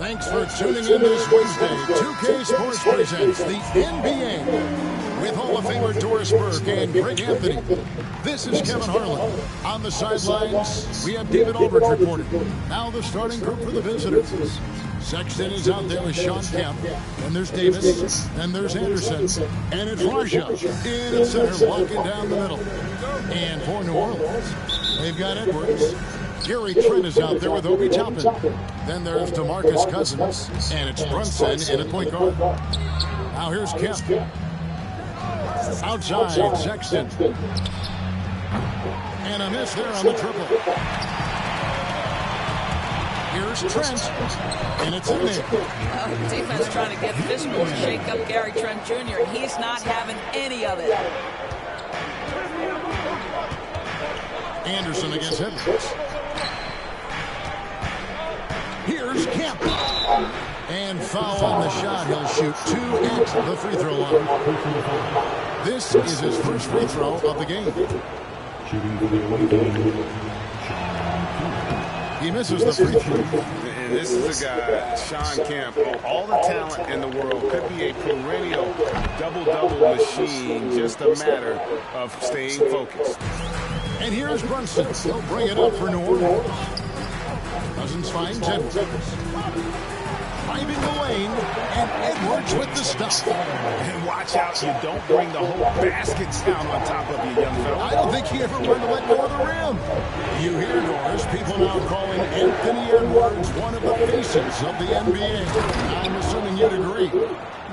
Thanks for tuning in this Wednesday. 2K Sports presents the NBA with Hall of Famer Doris Burke and Greg Anthony. This is Kevin Harlan. On the sidelines, we have David Aldridge reporting. Now the starting group for the visitors. Sexton is out there with Sean Kemp. Then there's Davis. Then there's Anderson. And it's Raja in at center, locking down the middle. And for New Orleans, they've got Edwards. Gary Trent is out there with Obi Toppin. Then there's DeMarcus Cousins. And it's Brunson in at point guard. Now here's Kemp. Outside, Sexton. And a miss there on the triple. Here's Trent. And it's in there. The defense trying to get physical to shake up Gary Trent Jr. He's not having any of it. Anderson against Edwards. Here's Kemp. And foul on the shot. He'll shoot 2 at the free throw line. This is his first free throw of the game. He misses the free throw. And this is a guy, Sean Kemp, all the talent in the world, could be a perennial double-double machine, just a matter of staying focused. And here's Brunson. He'll bring it up for New Orleans. Cousins finds Edwards. Driving the lane, and Edwards with the stop. And watch out you don't bring the whole basket down on top of you, young fella. I don't think he ever learned to let go of the rim. You hear, Doris, people now calling Anthony Edwards one of the faces of the NBA. I'm assuming you'd agree.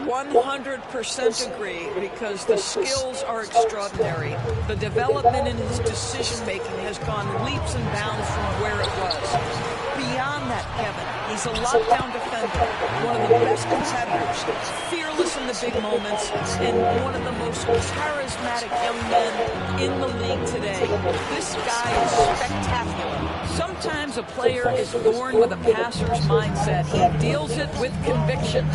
100% agree, because the skills are extraordinary. The development in his decision-making has gone leaps and bounds from where it was. Beyond that, Kevin, he's a lockdown defender, one of the best competitors, fearless in the big moments, and one of the most charismatic young men in the league today. This guy is spectacular. Sometimes a player is born with a passer's mindset. He deals it with conviction.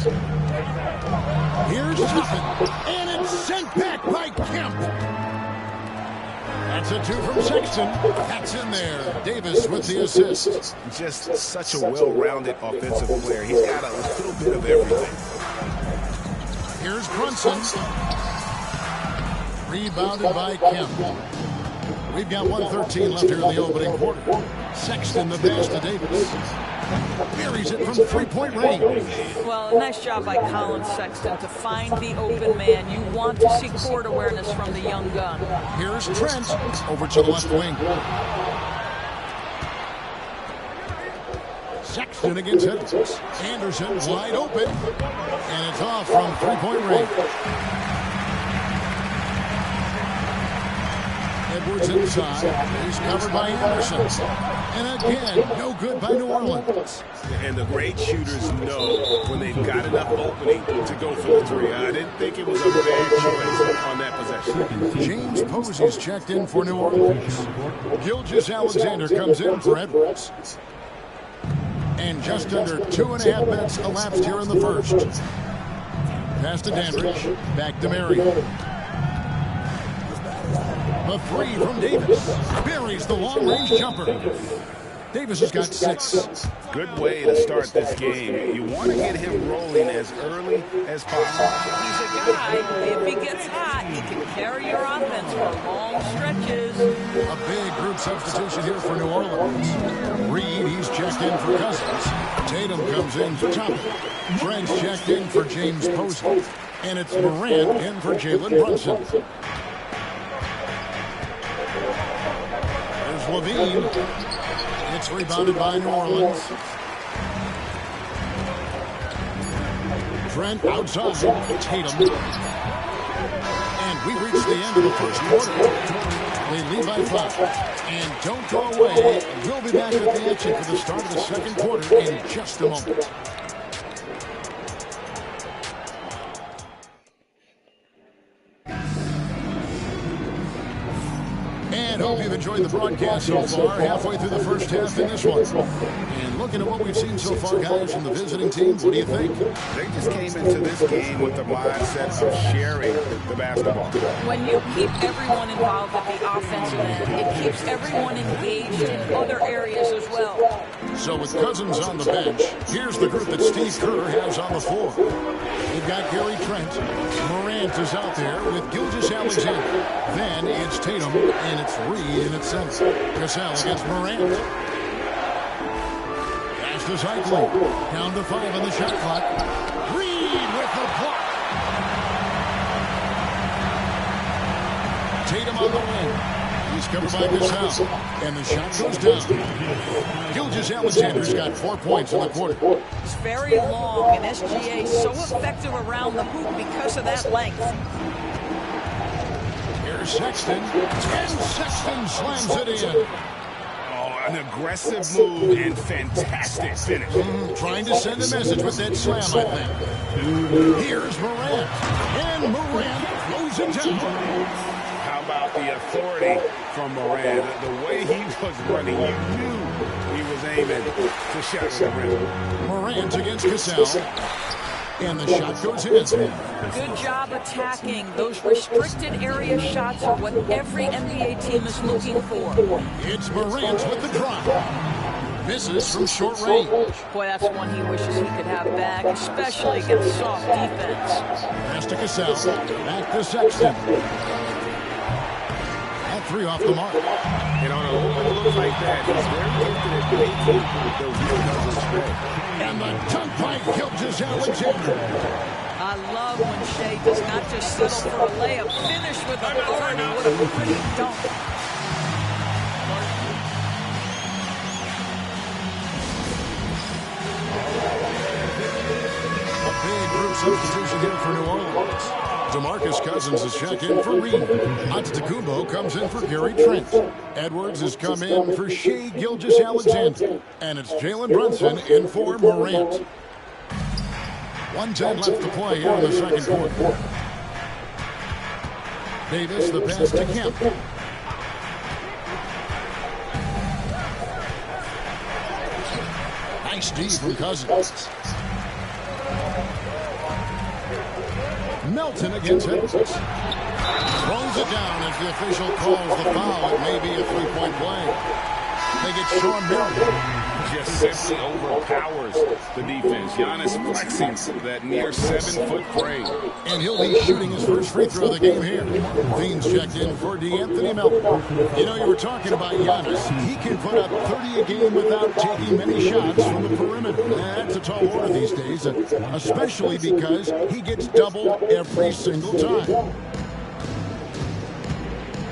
Here's Toppin, and it's sent back by Kemp. That's a 2 from Sexton. That's in there. Davis with the assist. Just such a well-rounded offensive player. He's got a little bit of everything. Here's Brunson. Rebounded by Kemp. We've got 1:13 left here in the opening quarter. Sexton the pass to Davis. Buries it from three-point range. Well, a nice job by Colin Sexton to find the open man. You want to see court awareness from the young gun. Here's Trent over to the left wing. Sexton against Edwards. Anderson wide open. And it's off from three-point range. Edwards inside. He's covered by Anderson. And again, no good by New Orleans. And the great shooters know when they've got enough opening to go for the three. I didn't think it was a bad choice on that possession. James Posey's checked in for New Orleans. Gilgeous-Alexander comes in for Edwards. And just under 2.5 minutes elapsed here in the first. Pass to Dandridge. Back to Marion. The 3 from Davis. Buries the long-range jumper. Davis has got 6. Good way to start this game. You want to get him rolling as early as possible. He's a guy, if he gets hot, he can carry your offense for long stretches. A big group substitution here for New Orleans. Reed, he's checked in for Cousins. Tatum comes in for Toppin. Trent's checked in for James Posey. And it's Morant in for Jalen Brunson. There's Levine. It's rebounded by New Orleans. Trent outside. Tatum. And we reach the end of the first quarter. They lead by 5. And don't go away. We'll be back at the action for the start of the second quarter in just a moment. And hope you've enjoyed the broadcast so far. Halfway through the first half in this one. And looking at what we've seen so far, guys, from the visiting team, what do you think? They just came into this game with the mindset of sharing the basketball. When you keep everyone involved at the offensive end, it keeps everyone engaged in other areas as well. So with Cousins on the bench, here's the group that Steve Kerr has on the floor. We've got Gary Trent. Morant is out there with Gilgeous-Alexander. Then it's Tatum, and it's Reed in its center. Cassell against Morant. Pass to Zeitley. Down to 5 on the shot clock. Reed with the block. Tatum on the wing. He's covered by Cassell. And the shot goes down. Gilgeous-Alexander's got 4 points in the quarter. It's very long, and SGA so effective around the hoop because of that length. Here's Sexton. And Sexton slams it in. An aggressive move and fantastic finish. Trying to send a message with that slam, I think. Here's Morant. And Morant throws it down. How about the authority from Morant? The way he was running, you knew he was aiming to shatter the rim. Morant against Cassell. And the shot goes in. Good job attacking. Those restricted area shots are what every NBA team is looking for. It's Morant with the drive. Misses from short range. Boy, that's one he wishes he could have back, especially against soft defense. Pass to Cassell. Back to Sexton. That 3 off the mark. And on a look like that, he's very gifted at making those doesn't stray. And the dunk by Gilgeous-Alexander. I love when Shea does not just settle for a layup, finish with authority. What a pretty dunk. A big group substitution here for New Orleans. DeMarcus Cousins is checked in for Reed. Antetokounmpo comes in for Gary Trent. Edwards has come in for Shea Gilgeous-Alexander. And it's Jalen Brunson in for Morant. 1:10 left to play here in the second quarter. Davis, the pass to Kemp. Nice D from Cousins. Melton against Edwards. Throws it down as the official calls the foul. It may be a three-point play. They get Sean Marion. Just simply overpowers the defense. Giannis flexing that near 7-foot frame. And he'll be shooting his first free throw of the game here. Fiends checked in for D'Anthony Melton. You know, you were talking about Giannis. He can put up 30 a game without taking many shots from the perimeter. That's a tall order these days, especially because he gets doubled every single time.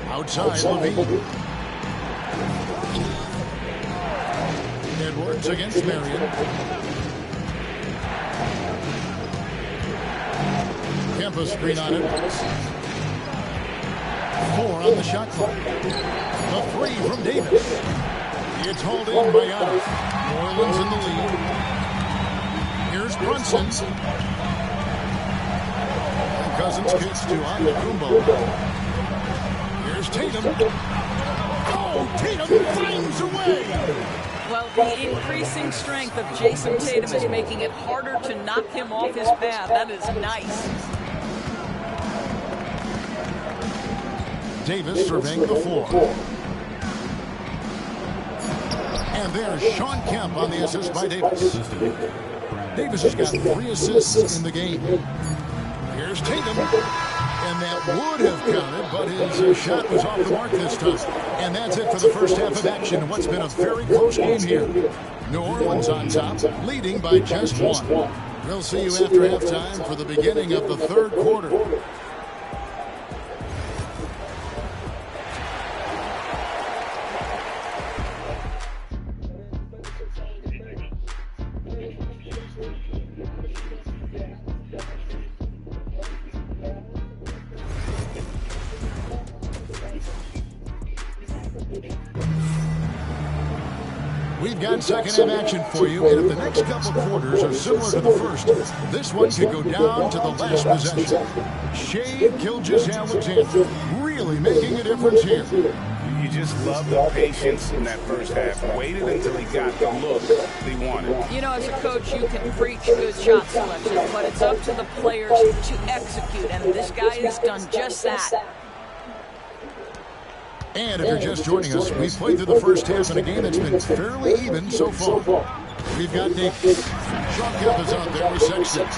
Outside, Levine. Edwards against Marion. Kemp screen on Edwards. 4 on the shot clock. The 3 from Davis. It's hauled in by Giannis. New Orleans in the lead. Here's Brunson. And Cousins kicks to Antetokounmpo. Here's Tatum. Oh, Tatum finds a way. Well, the increasing strength of Jason Tatum is making it harder to knock him off his path. That is nice. Davis surveying the floor. And there's Sean Kemp on the assist by Davis. Davis has got 3 assists in the game. Here's Tatum. And that would have counted, but his shot was off the mark this time. And that's it for the first half of action in what's been a very close game here. New Orleans on top, leading by just 1. We'll see you after halftime for the beginning of the third quarter. We've got second half action for you, and if the next couple quarters are similar to the first, this one could go down to the last possession. Shea Gilgeous-Alexander really making a difference here. You just love the patience in that first half. Waited until he got the look he wanted. You know, as a coach, you can preach good shot selection, but it's up to the players to execute, and this guy has done just that. And if you're just joining us, we've played through the first half in a game that's been fairly even so far. We've got Davis. Sean Kemp is out there with Sexton.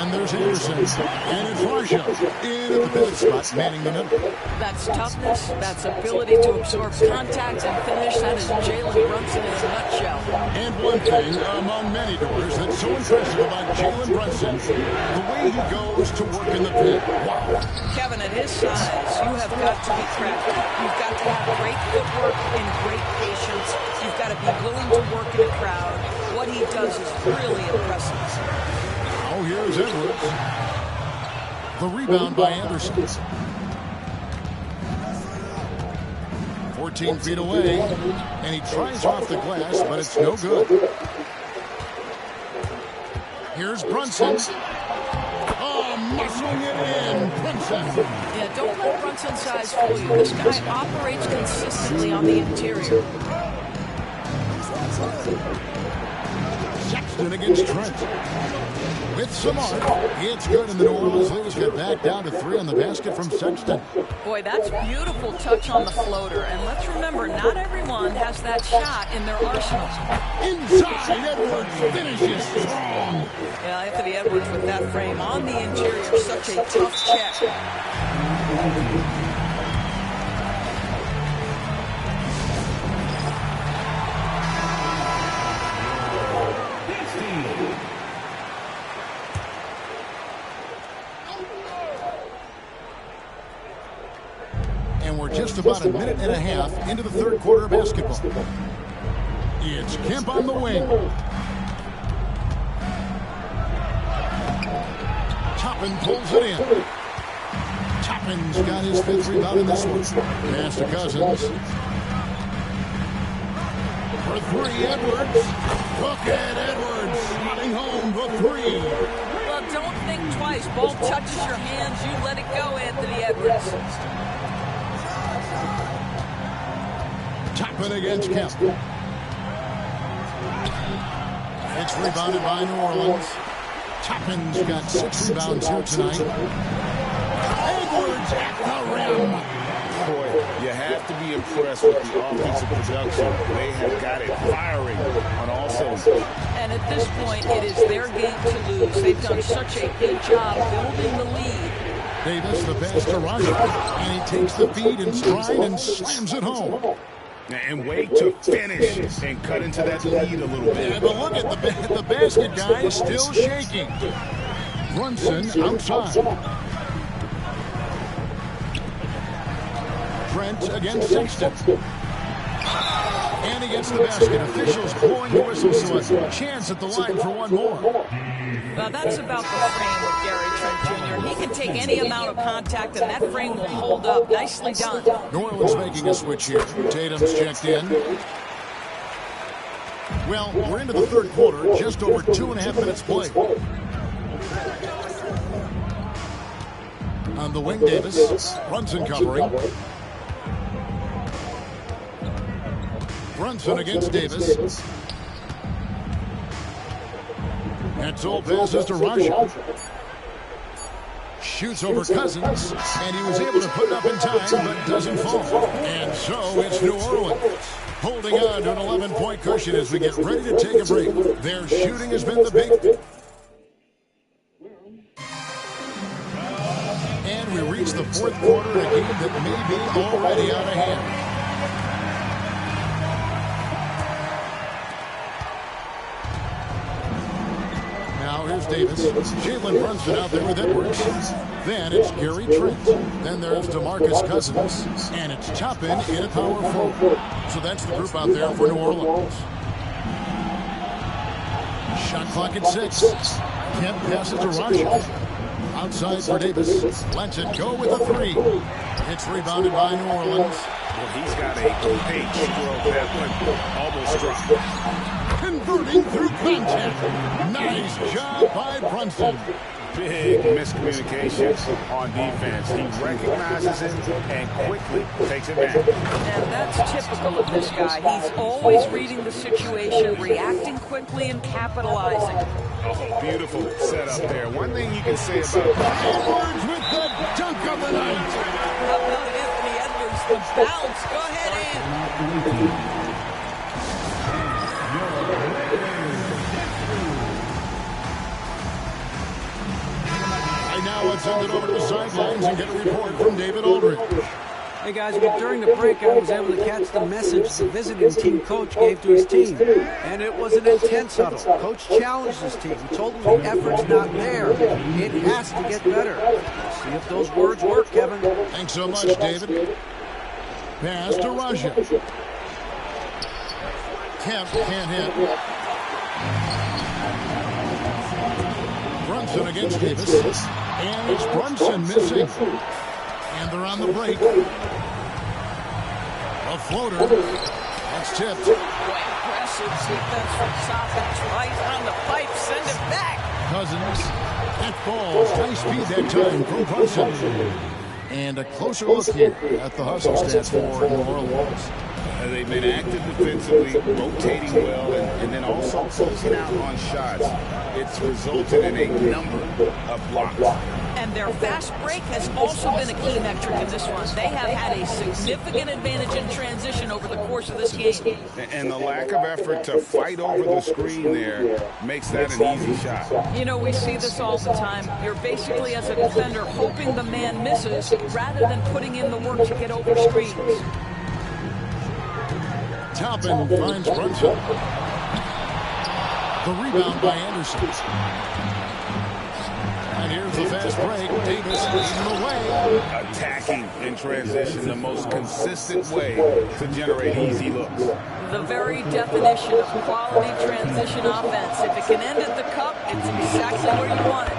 And there's Anderson. And it's Raja in at the pivot spot, manning the middle. That's toughness. That's ability to absorb contact and finish. That is Jalen Brunson in a nutshell. And one thing among many doors that's so impressive about Jalen Brunson, the way he goes to work in the pit. Wow. Kevin, at his size, you have got to be crafty. You've got to have great footwork and great patience. You've got to be willing to work in a crowd. What he does is really impressive. Oh, here's Edwards. The rebound by Anderson. 14 feet away, and he tries off the glass, but it's no good. Here's Brunson. Oh, muscling it in. Brunson. Yeah, don't let Brunson's size fool you. This guy operates consistently on the interior. Sexton against Trent. With some arc, it's good, and the New Orleans Leafs get back down to 3 on the basket from Sexton. Boy, that's beautiful touch on the floater. And let's remember, not everyone has that shot in their arsenal. Inside, Edwards finishes strong. Yeah, Anthony Edwards with that frame on the interior, such a tough check. And we're just about a minute and a half into the third quarter of basketball. It's Kemp on the wing. Toppin pulls it in. Toppin's got his 5th rebound in this one. Pass to Cousins. For 3, Edwards. Look at Edwards sliding home the 3. Well, don't think twice. Ball touches your hands, you let it go, Anthony Edwards. Toppin against Kemp. It's rebounded by New Orleans. Toppin's got 6 rebounds here tonight. Edwards at the rim. Boy, you have to be impressed with the offensive production. They have got it firing on all cylinders. And at this point, it is their game to lose. They've done such a good job building the lead. Davis, the pass to Raja, and he takes the feed in stride and slams it home. And wait to finish and cut into that lead a little bit. Yeah, but look at the basket guy still shaking. Brunson outside. Trent against Sexton. And he gets the basket. Officials blowing the whistle, so a chance at the line for one more. Now that's about the frame of Gary Trent Jr. He can take any amount of contact, and that frame will hold up. Nicely done. New Orleans making a switch here. Tatum's checked in. Well, we're into the third quarter. Just over 2.5 minutes played. On the wing, Davis. Brunson covering. Brunson against Davis. Edsall passes to Raja. Shoots over Cousins, and he was able to put it up in time, but doesn't fall. And so it's New Orleans holding on to an 11-point cushion as we get ready to take a break. Their shooting has been the big. And we reach the fourth quarter in a game that may be already out of hand. Now here's Davis. Jalen Brunson out there with Edwards. Then it's Gary Trent. Then there's DeMarcus Cousins. And it's Toppin in at power forward. So that's the group out there for New Orleans. Shot clock at 6. Kemp passes to Raja. Outside for Davis. Lets it go with a 3. It's rebounded by New Orleans. Well, he's got a great stroke. That one almost dropped. Converting through contact. Nice job by Brunson. Big miscommunication on defense. He recognizes it and quickly takes it back. And that's typical of this guy. He's always reading the situation, reacting quickly, and capitalizing. Oh, beautiful setup there. One thing you can say about Edwards with the dunk of the night. How about Anthony Edwards Bounce. Go ahead, Ann. Now let's send it over to the sidelines and get a report from David Aldridge. Hey guys, during the break I was able to catch the message the visiting team coach gave to his team. And it was an intense huddle. Coach challenged his team. He told them the effort's not there. It has to get better. See if those words work, Kevin. Thanks so much, David. Pass to Raja. Kemp can't hit. Brunson against Davis. And it's Brunson missing. And they're on the break. A floater. That's tipped. Boy, aggressive defense from Sophons. Right on the pipe. Send it back. Cousins. That falls. High speed that time from Brunson. And a closer look here at the hustle stats for New Orleans. They've been active defensively, rotating well, and then also closing out on shots. It's resulted in a number of blocks. And their fast break has also been a key metric in this one. They have had a significant advantage in transition over the course of this game. And the lack of effort to fight over the screen there makes that an easy shot. You know, we see this all the time. You're basically, as a defender, hoping the man misses rather than putting in the work to get over screens. Toppin finds Brunson. The rebound by Anderson. And here's the fast break. Davis leading the way. Attacking in transition, the most consistent way to generate easy looks. The very definition of quality transition offense. If it can end at the cup, it's exactly where you want it.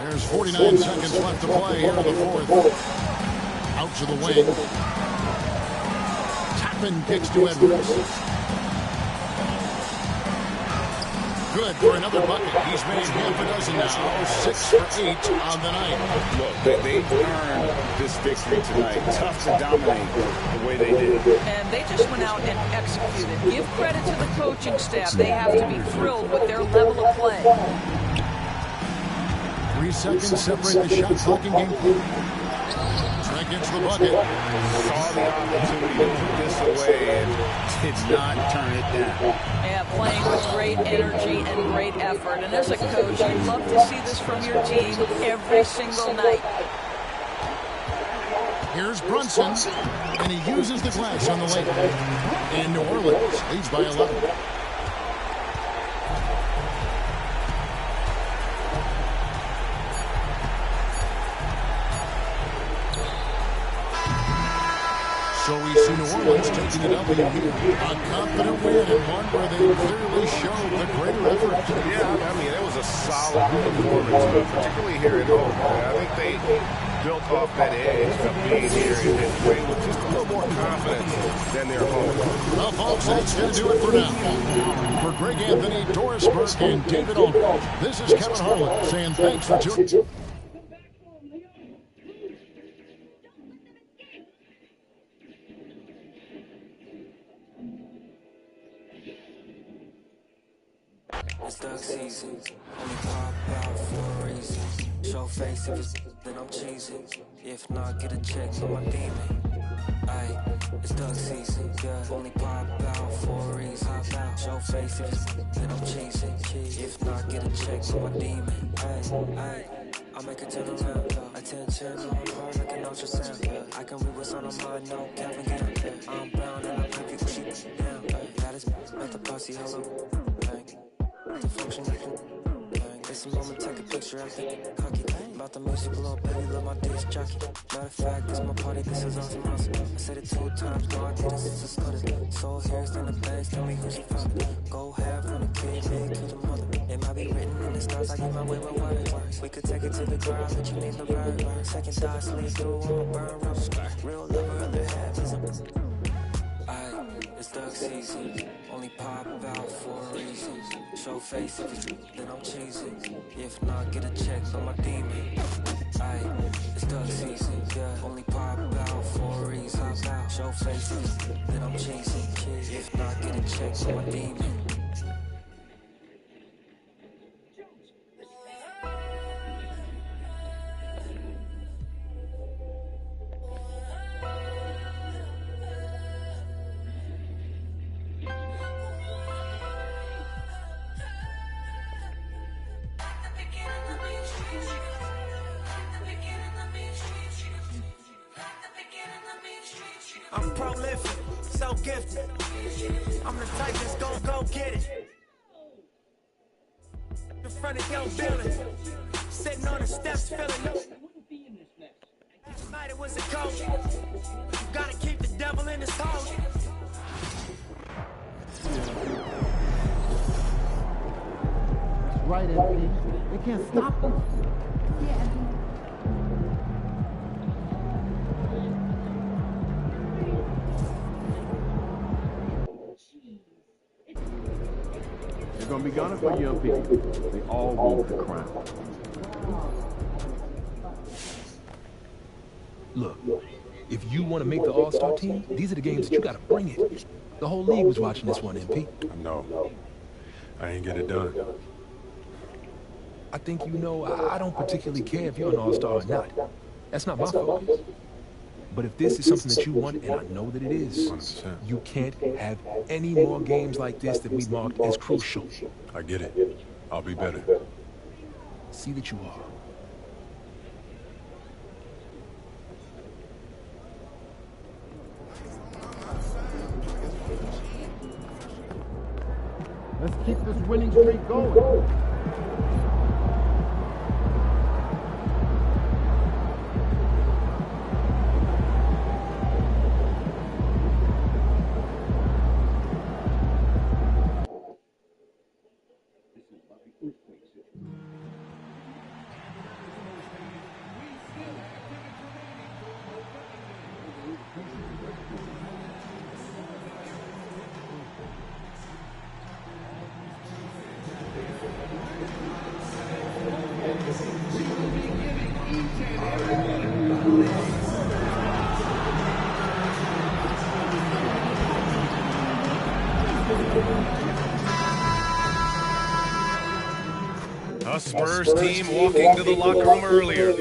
There's 49 seconds left to play here in the fourth. Out to the wing. Toppin kicks to Edwards. Good for another bucket. He's made half a dozen now. 6 for 8 on the night. Look, they've earned this victory tonight. Tough to dominate the way they did. And they just went out and executed. Give credit to the coaching staff. They have to be thrilled with their level of play. 3 seconds separate the shot clock and game clock. Trent gets the bucket. Saw the opportunity to put this away and did not turn it down. Yeah, playing with great energy and great effort. And as a coach, you'd love to see this from your team every single night. Here's Brunson, and he uses the glass on the late. And New Orleans leads by 11. So we see New Orleans taking a W here. A confident win and one where they clearly showed the greater effort. Yeah, I mean, it was a solid performance, particularly here at home. I think they built off that edge of being here and playing with just a little more confidence than their home. Well, folks, that's going to do it for now. For Greg Anthony, Doris Burke, and David Aldridge, this is Kevin Harlan saying thanks for tuning. It's duck season, only pop out for a reason. Show face if it's then I'm cheesing. If not, get a check for my demon. Aye, it's duck season, yeah. Only pop out for a reason. Show face if it's then I'm cheesing. If not, get a check for my demon. Aye, I make a turn around. Attention on hard like an ultrasound. I can read what's on my mind, no Kevin get I'm bound and I pick you cheap down. That is not the posse, hello. The function, it's a moment, take a picture, I'm thinking cocky. About the music, little baby, love my disc jockey. Matter of fact, this my party, this is awesome. I said it 2 times, no, I did this, it's a stutter. Soul hairs, then the bass, tell me who's your father. Go half from the kid, man, kill the mother. It might be written in the stars, I get my way with words. We could take it to the ground, but you need the bird. Second thought, sleep through, I'ma burn rough. Real lover, other half is a... It's duck season, only pop out for a reason. Show face if it's then I'm cheesing. If not, get a check for my demon. Aye, it's duck season, yeah. Only pop out for a reason. Show face if it's then I'm cheesing. If not, get a check for my demon. I'm prolific, so gifted. I'm the type that's gon' go get it. In front of your building, sitting on the steps, feeling no. Somebody was a coach. You gotta keep the devil in his hole. Right, Anthony. They can't stop them. They're going to be gunning for young people. They all want the crown. Look, if you want to make the All-Star team, these are the games that you got to bring it. The whole league was watching this one, MP. I know. I ain't get it done. I think you know I don't particularly care if you're an All-Star or not. That's not my focus. But if this is something that you want, and I know that it is, 100%. you can't have any more games like this that we marked as crucial. I get it. I'll be better. See that you are. Let's keep this winning streak going. A Spurs team walking to the locker room earlier.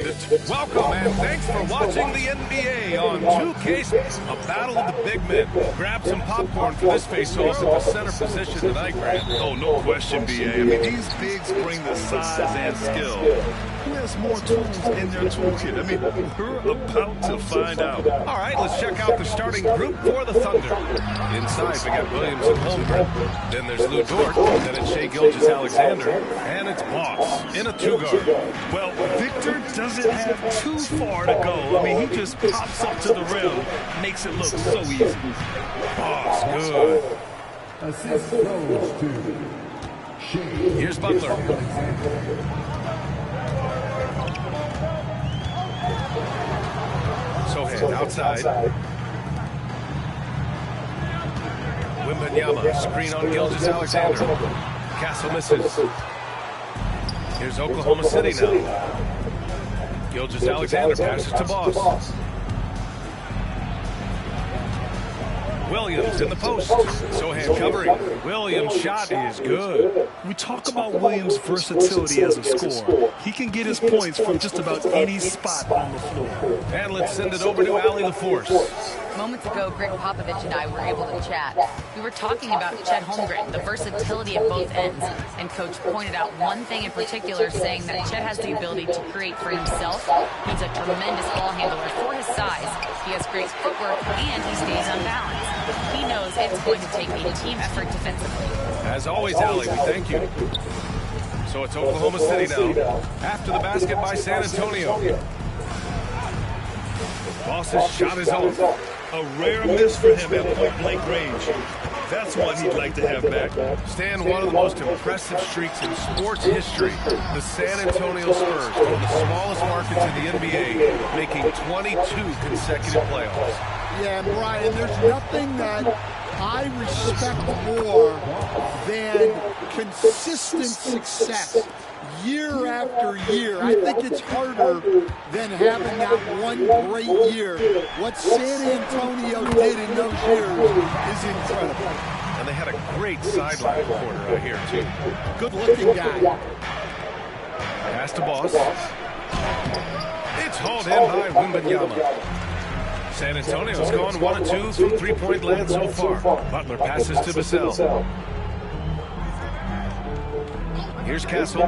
Welcome and thanks for watching the NBA on 2K. A battle of the big men. Grab some popcorn for this face-off at the center position tonight, Grant. Oh, no question, B.A. I mean, these bigs bring the size and skill. Who has more tools in their toolkit? I mean, we're about to find out. All right, let's check out the starting group for the Thunder. Inside, we got Williams and Holmgren. Then there's Lou Dort. Then it's Shai Gilgeous-Alexander. And it's Boss in a two-guard. Well, Victor doesn't have too far to go. I mean, he just pops up to the rim, makes it look so easy. Boss, good. Assist goes to Shai. Here's Butler. Sohan outside. Wembanyama, screen on Gilgeous-Alexander. Castle misses. Here's Oklahoma City now. Gilgeous-Alexander passes to Boss. Williams in the post. Sohan covering. Williams' shot is good. We talk about Williams' versatility as a scorer. He can get his points from just about any spot on the floor. And let's send it over to Allie LaForce. Moments ago, Greg Popovich and I were able to chat. We were talking about Chet Holmgren, the versatility at both ends. And Coach pointed out one thing in particular, saying that Chet has the ability to create for himself. He's a tremendous ball handler for his size. He has great footwork, and he stays unbalanced. He knows it's going to take a team effort defensively. As always, Allie, we thank you. So it's Oklahoma City now. After the basket by San Antonio. Boss's shot is off. A rare miss for him at point-blank range. That's one he'd like to have back. Stan, one of the most impressive streaks in sports history. The San Antonio Spurs, one of the smallest markets in the NBA, making 22 consecutive playoffs. Yeah, Brian, there's nothing that I respect more than consistent success year after year. I think it's harder than having that one great year. What San Antonio did in those years is incredible. And they had a great sideline quarter out here, too. Good-looking guy. Pass to Boss. It's hauled in by Wembanyama. San Antonio's gone 1 of 2 from three-point land so far. Butler passes to Vassell. Here's Castle.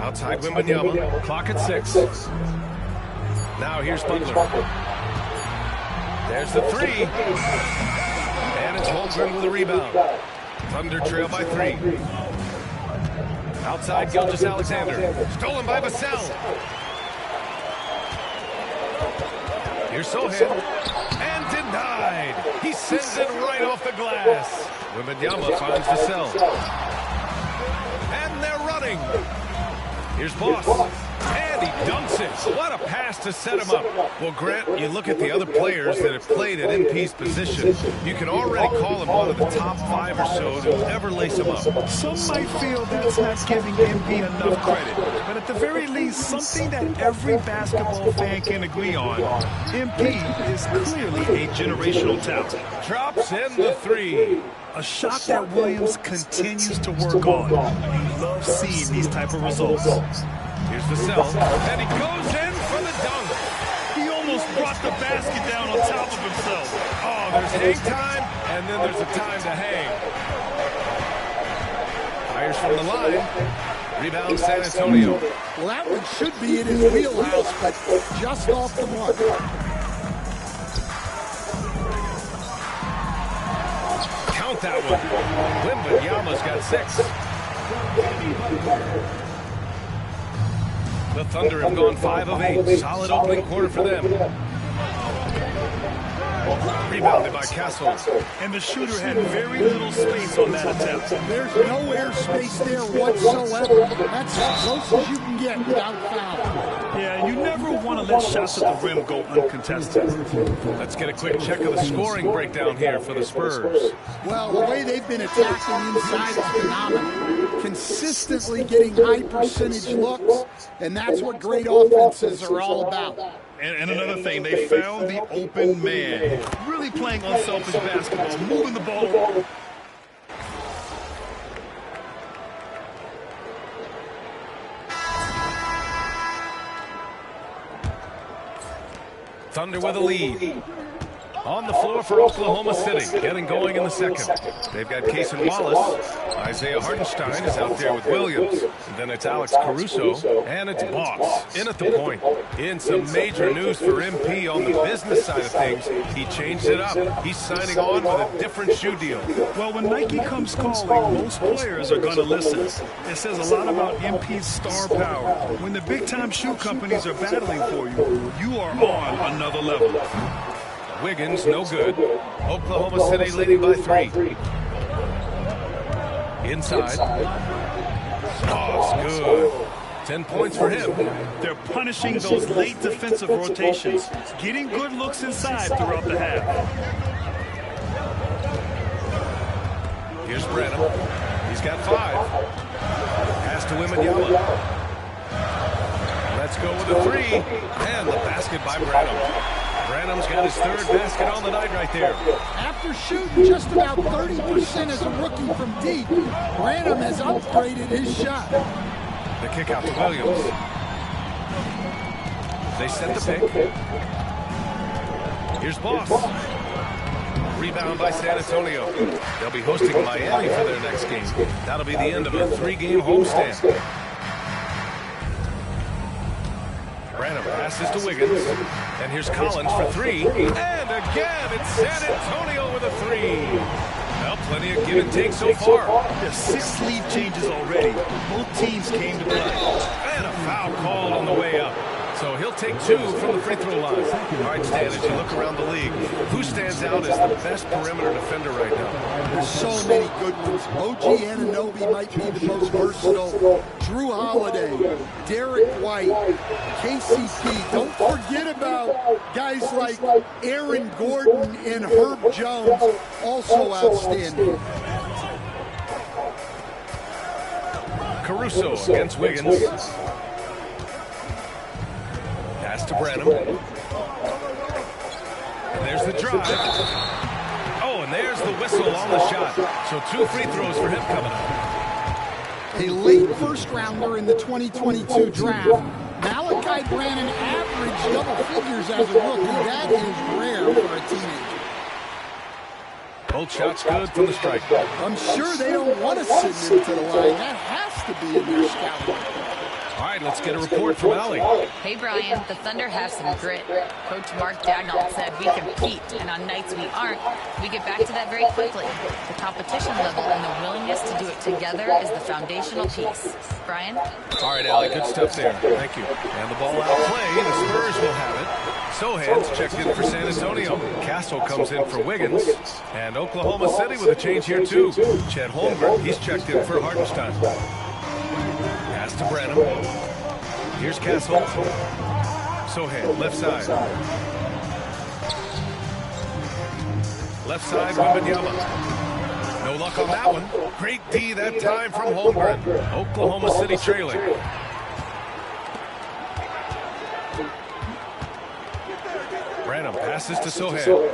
Outside Wembanyama. Clock at 6. Now here's Butler. There's the three. And it's Holmgren with a rebound. Thunder trail by 3. Outside, Gilgeous-Alexander. Stolen by Vassell. Here's Sohan. And denied. He sends it right off the glass. Wembanyama finds Vassell. And they're running. Here's Boss. And he dunks it. What a pass to set him up. Well, Grant, you look at the other players that have played at MP's position. You can already call him one of the top 5 or so to ever lace him up. Some might feel that's not giving MP enough credit. But at the very least, something that every basketball fan can agree on, MP is clearly a generational talent. Drops in the 3. A shot that Williams continues to work on. You love seeing these type of results. Here's Vassell, and he goes in for the dunk. He almost brought the basket down on top of himself. Oh, there's hang time, and then there's a time to hang. Fires from the line. Rebound San Antonio. Well, that one should be in his wheelhouse, but just off the mark. Count that one. Wembanyama's got 6. The Thunder have gone 5 of 8. Solid opening quarter for them. Rebounded by Castle. And the shooter had very little space on that attempt. There's no air space there whatsoever. That's as close as you can get without foul. Yeah, you never want to let shots at the rim go uncontested. Let's get a quick check of the scoring breakdown here for the Spurs. Well, the way they've been attacking inside is phenomenal. Consistently getting high percentage looks, and that's what great offenses are all about. And another thing, they found the open man. Really playing unselfish basketball, moving the ball. Thunder with a lead. On the floor for Oklahoma City, getting going in the second. They've got Cason Wallace. Isaiah Hartenstein is out there with Williams. And then it's Alex Caruso, and it's Boss in at the point. In some major news for MP on the business side of things, he changed it up. He's signing on with a different shoe deal. Well, when Nike comes calling, most players are going to listen. It says a lot about MP's star power. When the big-time shoe companies are battling for you, you are on another level. Wiggins, no good. Oklahoma City leading by 3. Inside. Boss, good. 10 points for him. They're punishing those late defensive rotations, getting good looks inside throughout the half. Here's Branham. He's got 5. Pass to Wembanyama. Let's go with a 3. And the basket by Branham. Branham's got his 3rd basket on the night right there. After shooting just about 30% as a rookie from deep, Branham has upgraded his shot. The kick out to Williams. They set the pick. Here's Boss. Rebound by San Antonio. They'll be hosting Miami for their next game. That'll be the end of a 3-game homestand. Branham passes to Wiggins. And here's Collins for 3. And again, it's San Antonio with a 3. Well, plenty of give and take so far. There's 6 sleeve changes already. Both teams came to play. And a foul called on the way up. So he'll take 2 from the free throw line. All right, Stan, as you look around the league, who stands out as the best perimeter defender right now? There's so many good ones. OG Anunoby might be the most versatile. Drew Holiday, Derek White, KCP. Don't forget about guys like Aaron Gordon and Herb Jones, also outstanding. Caruso against Wiggins. Pass to Branham. And there's the drive. Oh, and there's the whistle on the shot. So 2 free throws for him coming up. A late first-rounder in the 2022 draft. Malachi Branham averaged double figures as a rookie. That is rare for a teenager. Both shots good from the strike. I'm sure they don't want to send him to the line. That has to be in their scouting. All right, let's get a report from Allie. Hey, Brian, the Thunder have some grit. Coach Mark Daigneault said we compete, and on nights we aren't, we get back to that very quickly. The competition level and the willingness to do it together is the foundational piece. Brian? All right, Allie, good stuff there. Thank you. And the ball out of play. The Spurs will have it. Sohan's checked in for San Antonio. Castle comes in for Wiggins. And Oklahoma City with a change here, too. Chet Holmgren, he's checked in for Hartenstein. Pass to Branham. Here's Castle. Sohan, left side. Left side, Wembanyama. No luck on that one. Great D that time from Holmgren. Oklahoma City trailing. Branham passes to Sohan.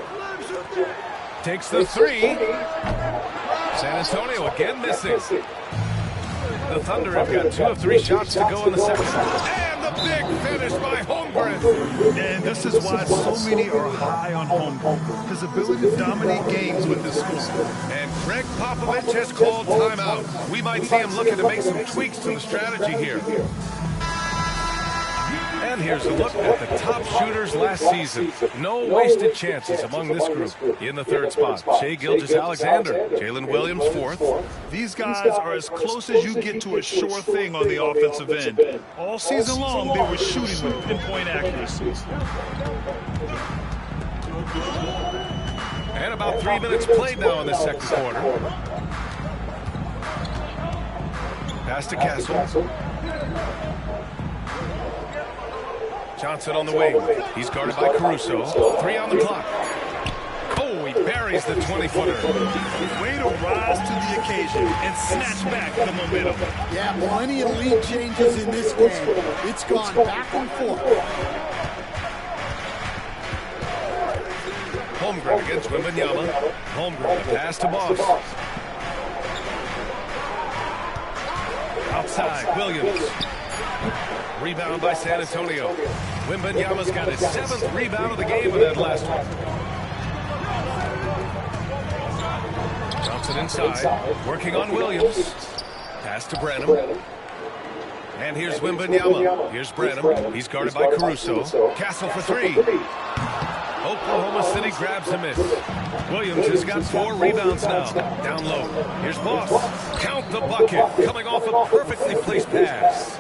Takes the three. San Antonio again missing. The Thunder have got 2 of 3 shots to go in the second. And the big finish by Holmgren. And this is why so many are high on Holmgren. His ability to dominate games with his scoring. And Greg Popovich has called timeout. We might see him looking to make some tweaks to the strategy here. And here's a look at the top shooters last season. No wasted chances among this group. In the third spot, Shai Gilgeous-Alexander. Jalen Williams, 4th. These guys are as close as you get to a sure thing on the offensive end. All season long, they were shooting with pinpoint accuracy. And about 3 minutes played now in the second quarter. Pass to Castle. Johnson on the wing. He's guarded by Caruso. 3 on the clock. Oh, he buries the 20-footer. Way to rise to the occasion and snatch back the momentum. Yeah, plenty of lead changes in this game. It's gone back and forth. Holmgren against Wembanyama. Holmgren, the pass to Boss. Outside, Williams. Rebound by San Antonio. Wembanyama's got his 7th rebound of the game with that last one. Johnson inside, working on Williams. Pass to Branham. And here's Wembanyama. Here's Branham. He's guarded by Caruso. Castle for 3. Oklahoma City grabs a miss. Williams has got 4 rebounds now. Down low. Here's Boss. Count the bucket. Coming off a perfectly placed pass.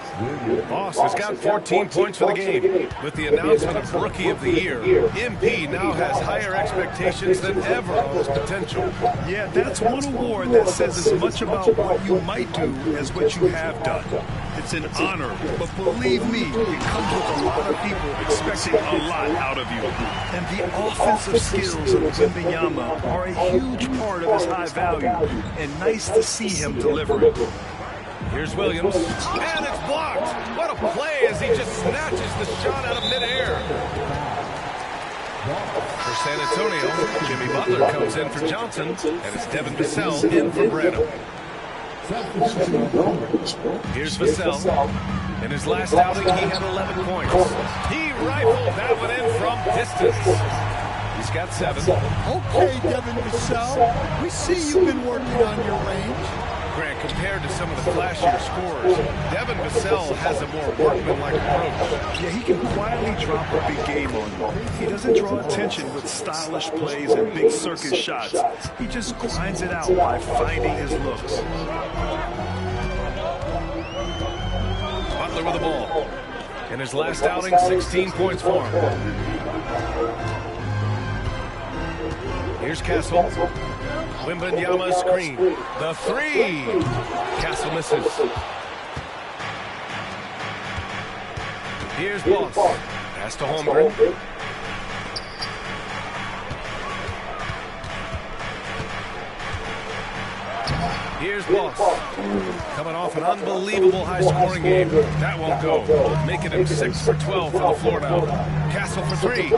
Boss has got 14 points for the game. With the announcement of Rookie of the Year, MP now has higher expectations than ever on his potential. Yeah, that's one award that says as much about what you might do as what you have done. It's an honor, but believe me, it comes with a lot of people expecting a lot out of you. And the offensive skills of Wembanyama are a huge part of his high value, and nice to see him deliver it. Here's Williams, and it's blocked. What a play as he just snatches the shot out of midair. For San Antonio, Jimmy Butler comes in for Johnson, and it's Devin Vassell in for Branham. Here's Vassell. In his last outing, he had 11 points. He rifled that one in from distance. He's got 7. Okay, Devin Vassell, we see you've been working on your range. Grant, compared to some of the flashier scorers, Devin Vassell has a more workmanlike approach. Yeah, he can quietly drop a big game on you. He doesn't draw attention with stylish plays and big circus shots. He just grinds it out by finding his looks. Butler with the ball. In his last outing, 16 points for him. Here's Castle. Wembanyama screen. The 3. Castle misses. Here's Boss. Pass to Holmgren. Here's Boss. Coming off an unbelievable high-scoring game. That won't go. Making him 6 for 12 for the floor now. Castle for 3.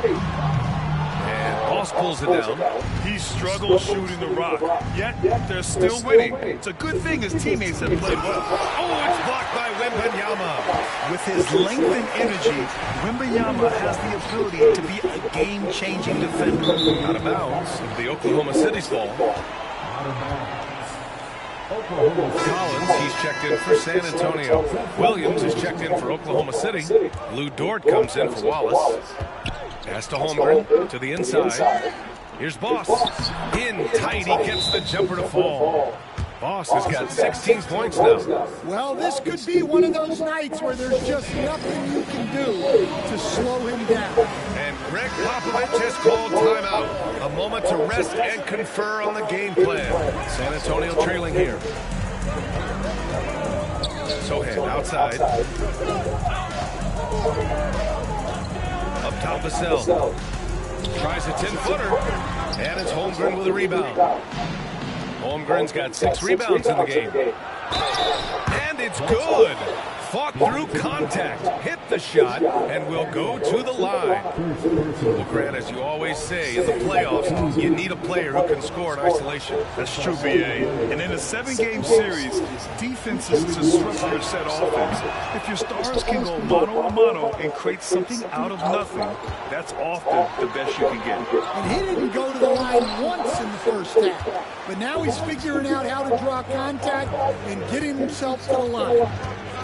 Boss pulls it down. He struggles shooting the rock, yet they're still winning. It's a good thing his teammates have played well. Oh, it's blocked by Wembanyama. With his length and energy, Wembanyama has the ability to be a game-changing defender. Out of bounds, the Oklahoma City's ball. Collins, he's checked in for San Antonio. Williams is checked in for Oklahoma City. Lou Dort comes in for Wallace. Pass to Holmgren, to the inside. Here's Boss. In tight, he gets the jumper to fall. Boss has got 16 points now. Well, this could be one of those nights where there's just nothing you can do to slow him down. And Greg Popovich has called timeout. A moment to rest and confer on the game plan. San Antonio trailing here. Sohan outside. Up top, Vassell. Tries a 10-footer. And it's Holmgren with a rebound. Holmgren's got 6 rebounds in the game. And it's good. Fought through contact, hit the shot, and will go to the line. Well, Grant, as you always say, in the playoffs, you need a player who can score in isolation. That's true, B.A. And in a 7-game series, defense is to structure a set offense. If your stars can go mano-a-mano and create something out of nothing, that's often the best you can get. And he didn't go to the line once in the first half. But now he's figuring out how to draw contact and getting himself to the line.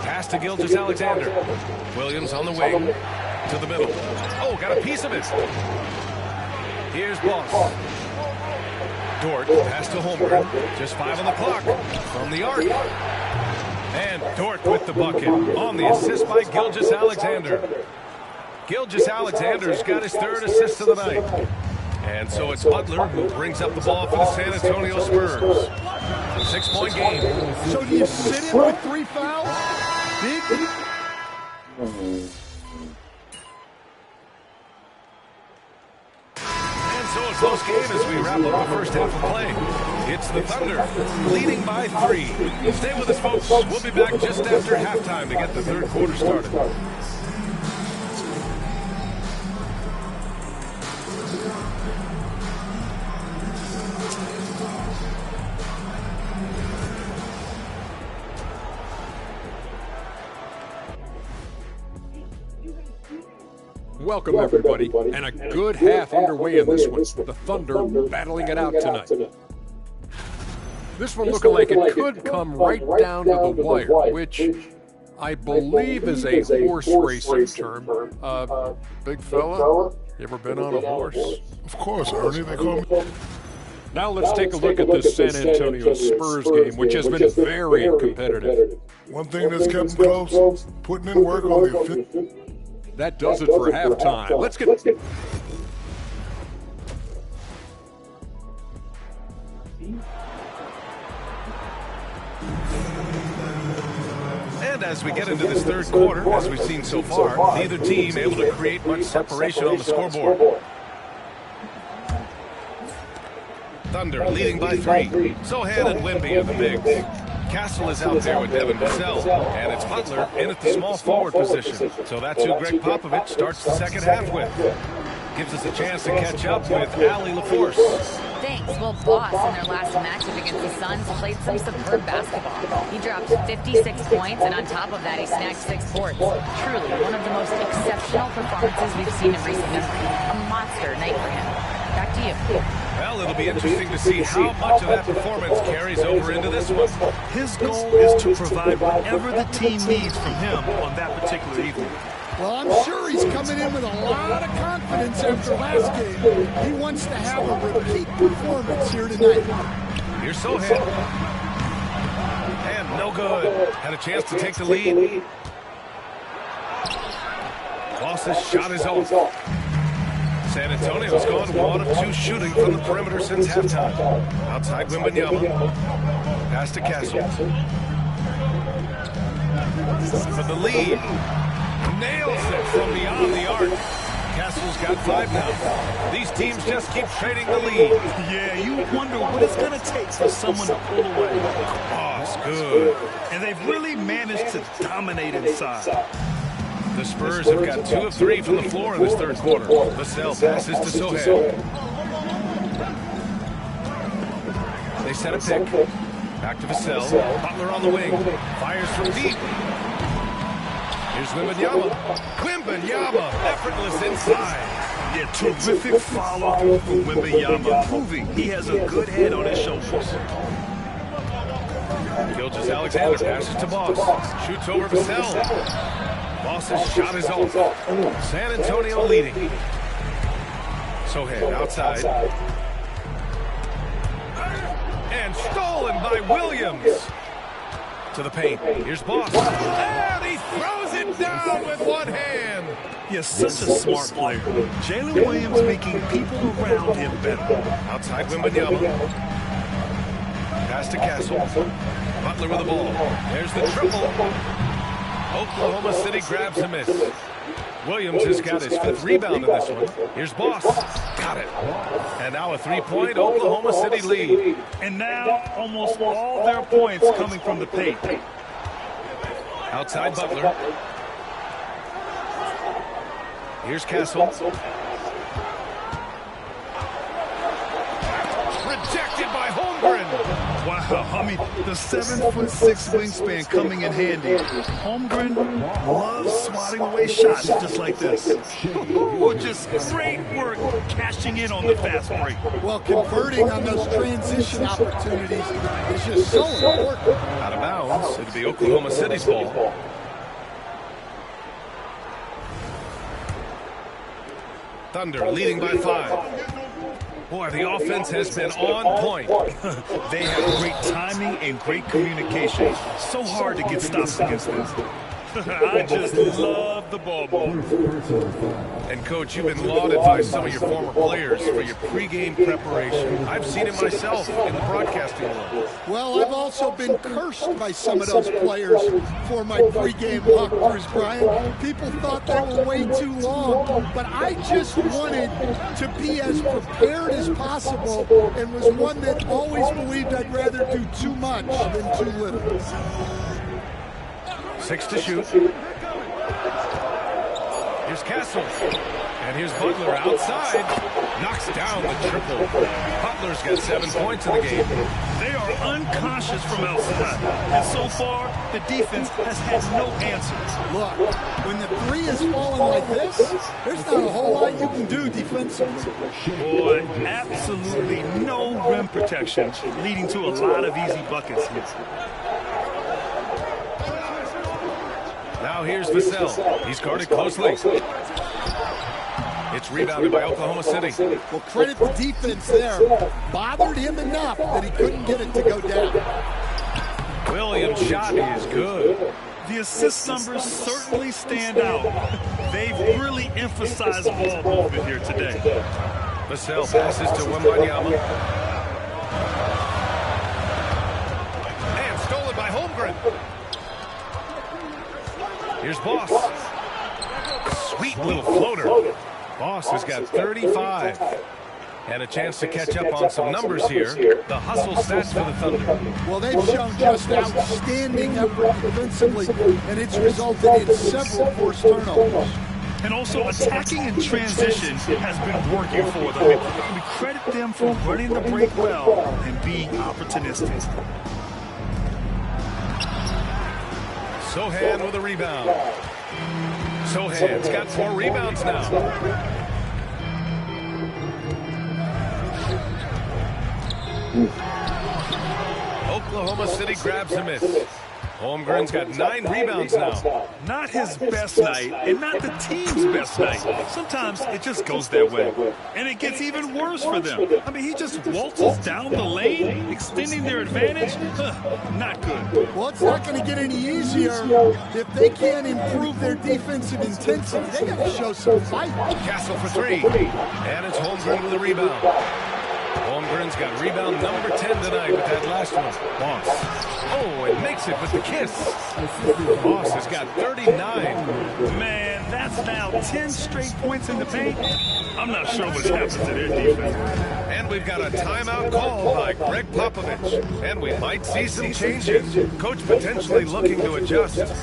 Pass to Gilgeous-Alexander. Williams on the wing. To the middle. Oh, got a piece of it. Here's Boss. Dort, pass to Holmgren. Just 5 on the clock. From the arc. And Dort with the bucket. On the assist by Gilgeous-Alexander. Gilgeous-Alexander's got his 3rd assist of the night. And so it's Butler who brings up the ball for the San Antonio Spurs. 6-point game. So do you sit him with 3 fouls? Big. And so a close game as we wrap up the first half of play. It's the Thunder leading by 3. Stay with us, folks. We'll be back just after halftime to get the 3rd quarter started. Welcome, everybody, and a good half underway in this one. The Thunder battling it out tonight. This one looking like it could come right down to the wire, which I believe is a horse racing term. Big fella, you ever been on a horse? Of course, Ernie, they call me. Now let's take a look at this San Antonio Spurs game, which has been very competitive. One thing that's kept them close, putting in work on the fifth. That does it for halftime. Let's get. And as we get into this 3rd quarter, as we've seen so far, neither team able to create much separation on the scoreboard. Thunder leading by 3. Sohan and Wemby are the bigs. Castle is out there with Devin Vassell, and it's Butler in at the small forward position. So that's who Greg Popovich starts the second half with. Gives us a chance to catch up with Allie LaForce. Thanks. Well, Boss, in their last matchup against the Suns, played some superb basketball. He dropped 56 points, and on top of that, he snagged 6 boards. Truly, one of the most exceptional performances we've seen in recent memory. A monster night for him. Back to you. Well, it'll be interesting to see how much of that performance carries over into this one. His goal is to provide whatever the team needs from him on that particular evening. Well, I'm sure he's coming in with a lot of confidence after last game. He wants to have a repeat performance here tonight. Here's Sohan. And no good. Had a chance to take the lead. Boss's shot is off. San Antonio's gone 1 of 2 shooting from the perimeter since halftime. Outside Wembanyama. Pass to Castle. For the lead. Nails it from beyond the arc. Castle's got 5 now. These teams just keep trading the lead. Yeah, you wonder what it's going to take for someone to pull away. Oh, it's good. And they've really managed to dominate inside. The Spurs have got 2 of 3 from the floor in this 3rd quarter. Vassell passes to Sohan. They set a pick. Back to Vassell. Butler on the wing. Fires from deep. Here's Wembanyama. Wembanyama, effortless inside. Yeah, terrific follow from Wembanyama, proving he has a good head on his shoulders. Gilgeous-Alexander passes to Boss. Shoots over Vassell. Boss's shot is off. San Antonio leading. Sochan outside. And stolen by Williams. To the paint. Here's Boss. And he throws it down with one hand. He is such a smart player. Jalen Williams making people around him better. Outside Wembanyama. Pass to Castle. Butler with the ball. There's the triple. Oklahoma City grabs a miss. Williams has got his 5th rebound in this one. Here's Boss. Got it. And now a 3-point Oklahoma City lead. And now almost all their points coming from the paint. Outside Butler. Here's Castle. Rejected by Holmgren. Wow, I mean, the 7'6" wingspan coming in handy. Holmgren loves swatting away shots just like this. Ooh, just great work cashing in on the fast break. Well, converting on those transition opportunities is just so important. Out of bounds. It'll be Oklahoma City's ball. Thunder leading by 5. Boy, the offense has been on point. They have great timing and great communication. So hard to get stops against them. I just love the ball movement. And, Coach, you've been lauded by some of your former players for your pregame preparation. I've seen it myself in the broadcasting world. Well, I've also been cursed by some of those players for my pregame walkthroughs, Brian. People thought they were way too long, but I just wanted to be as prepared as possible and was one that always believed I'd rather do too much than too little. 6 to shoot. Here's Castle. And here's Butler outside. Knocks down the triple. Butler's got 7 points in the game. They are unconscious from outside. And so far, the defense has had no answers. Look, when the 3 is falling like this, there's not a whole lot you can do defensively. Boy, absolutely no rim protection, leading to a lot of easy buckets here. Now here's Vassell. He's guarded closely. It's rebounded by Oklahoma City. Well, credit the defense there. Bothered him enough that he couldn't get it to go down. Williams' shot is good. The assist numbers certainly stand out. They've really emphasized ball movement here today. Vassell passes to Wembanyama. And stolen by Holmgren. Here's Boss. Sweet little floater. Boss has got 35. And a chance to catch up on some numbers here. The hustle stats for the Thunder. Well, they've shown just outstanding effort defensively, and it's resulted in several forced turnovers. And also attacking in transition has been working for them. We credit them for running the break well and being opportunistic. Sochan with a rebound. Sochan's got 4 rebounds now. Oklahoma City grabs a miss. Holmgren's got 9 rebounds now. Not his best night, and not the team's best night. Sometimes it just goes that way. And it gets even worse for them. I mean, he just waltzes down the lane, extending their advantage. Not good. Well, it's not going to get any easier if they can't improve their defensive intensity. They got to show some fight. Castle for 3. And it's Holmgren with a rebound. Holmgren's got rebound number 10 tonight with that last one. Boss. Oh, and makes it with the kiss. Boss has got 39. Man, that's now 10 straight points in the paint. I'm not sure what's happened to their defense. And we've got a timeout call by Greg Popovich. And we might see some changes. Coach potentially looking to adjust.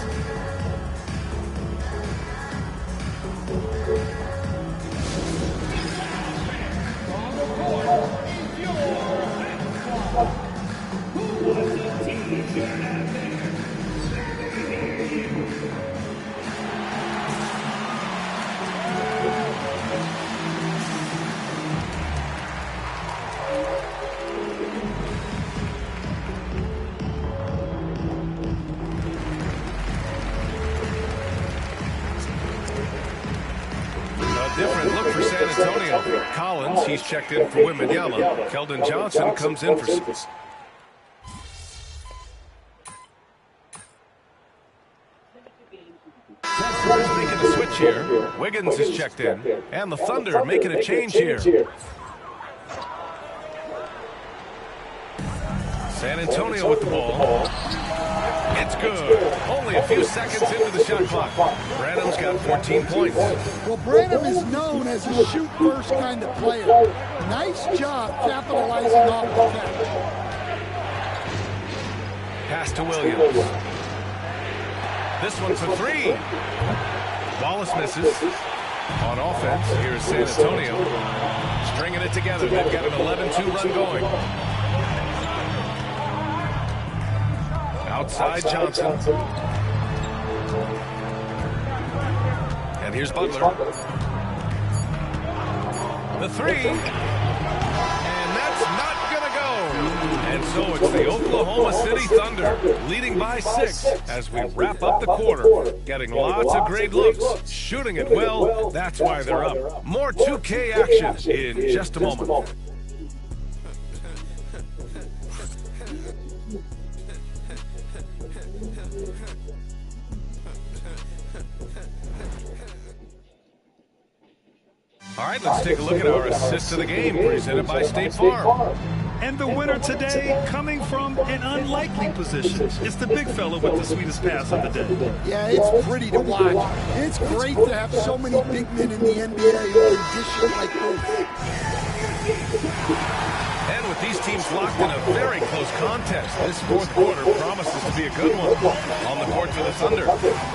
Collins, he's checked in for Wembanyama. Keldon Johnson comes in for... Spurs making a switch here. Wiggins is checked in. And the Thunder making a change here. San Antonio with the ball. It's good. Only a few seconds into the shot clock. Branham's got 14 points. Well, Branham is known as a shoot-first kind of player. Nice job capitalizing off the catch. Pass to Williams. This one's a three. Wallace misses. On offense, here's San Antonio. Stringing it together. They've got an 11-2 run going. Outside Johnson. And here's Butler. The three. And that's not going to go. And so it's the Oklahoma City Thunder leading by 6 as we wrap up the quarter. Getting lots of great looks. Shooting it well. That's why they're up. More 2K action in just a moment. All right, let's take a look at our assist of the game presented by State Farm. And the winner today coming from an unlikely position. It's the big fella with the sweetest pass of the day. Yeah, it's pretty to watch. It's great to have so many big men in the NBA in a condition like this. And with these teams locked in a very close contest, this fourth quarter promises to be a good one. On the court for the Thunder,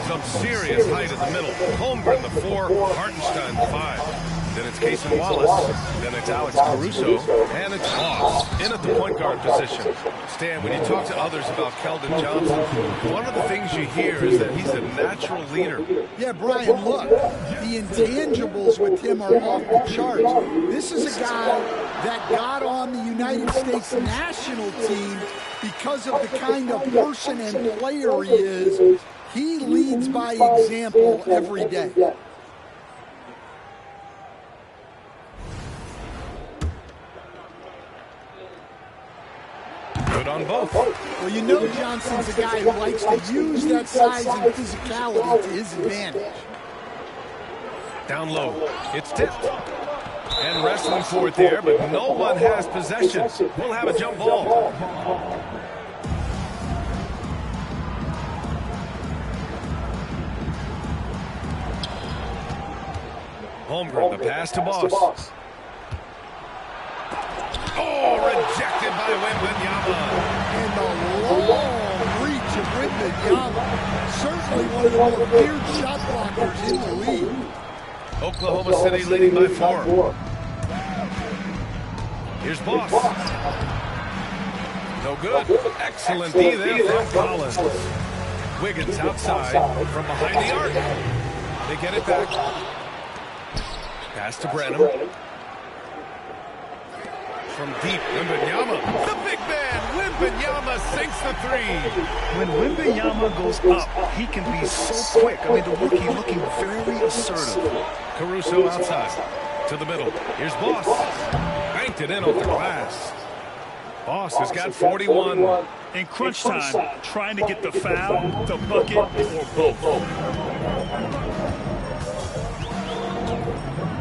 some serious height in the middle. Holmgren, the 4, Hartenstein, the 5. Then it's Cason Wallace. Then it's Alex Caruso. And it's Moss in at the point guard position. Stan, when you talk to others about Keldon Johnson, one of the things you hear is that he's a natural leader. Yeah, Brian, look, the intangibles with him are off the charts. This is a guy that got on the United States national team because of the kind of person and player he is. He leads by example every day. Good on both. Well, you know Johnson's a guy who likes to use that size and physicality to his advantage. Down low. It's tipped. And wrestling for it there, but no one has possession. We'll have a jump ball. Holmgren, the pass to Boss. Oh, rejected by Wembanyama. And the long reach of Wembanyama. Certainly one of the more feared shot blockers in the league. Oklahoma City leading by 4. Here's Boss. No good. Excellent D there from Collins. Wiggins outside from behind the arc. They get it back. Pass to Branham. From deep, Wembanyama. The big man, Wembanyama sinks the 3. When Wembanyama goes up, he can be so quick. I mean, the rookie looking very assertive. Caruso outside to the middle. Here's Boss. Banked it in off the glass. Boss has got 41. In crunch time, trying to get the foul, the bucket, or both.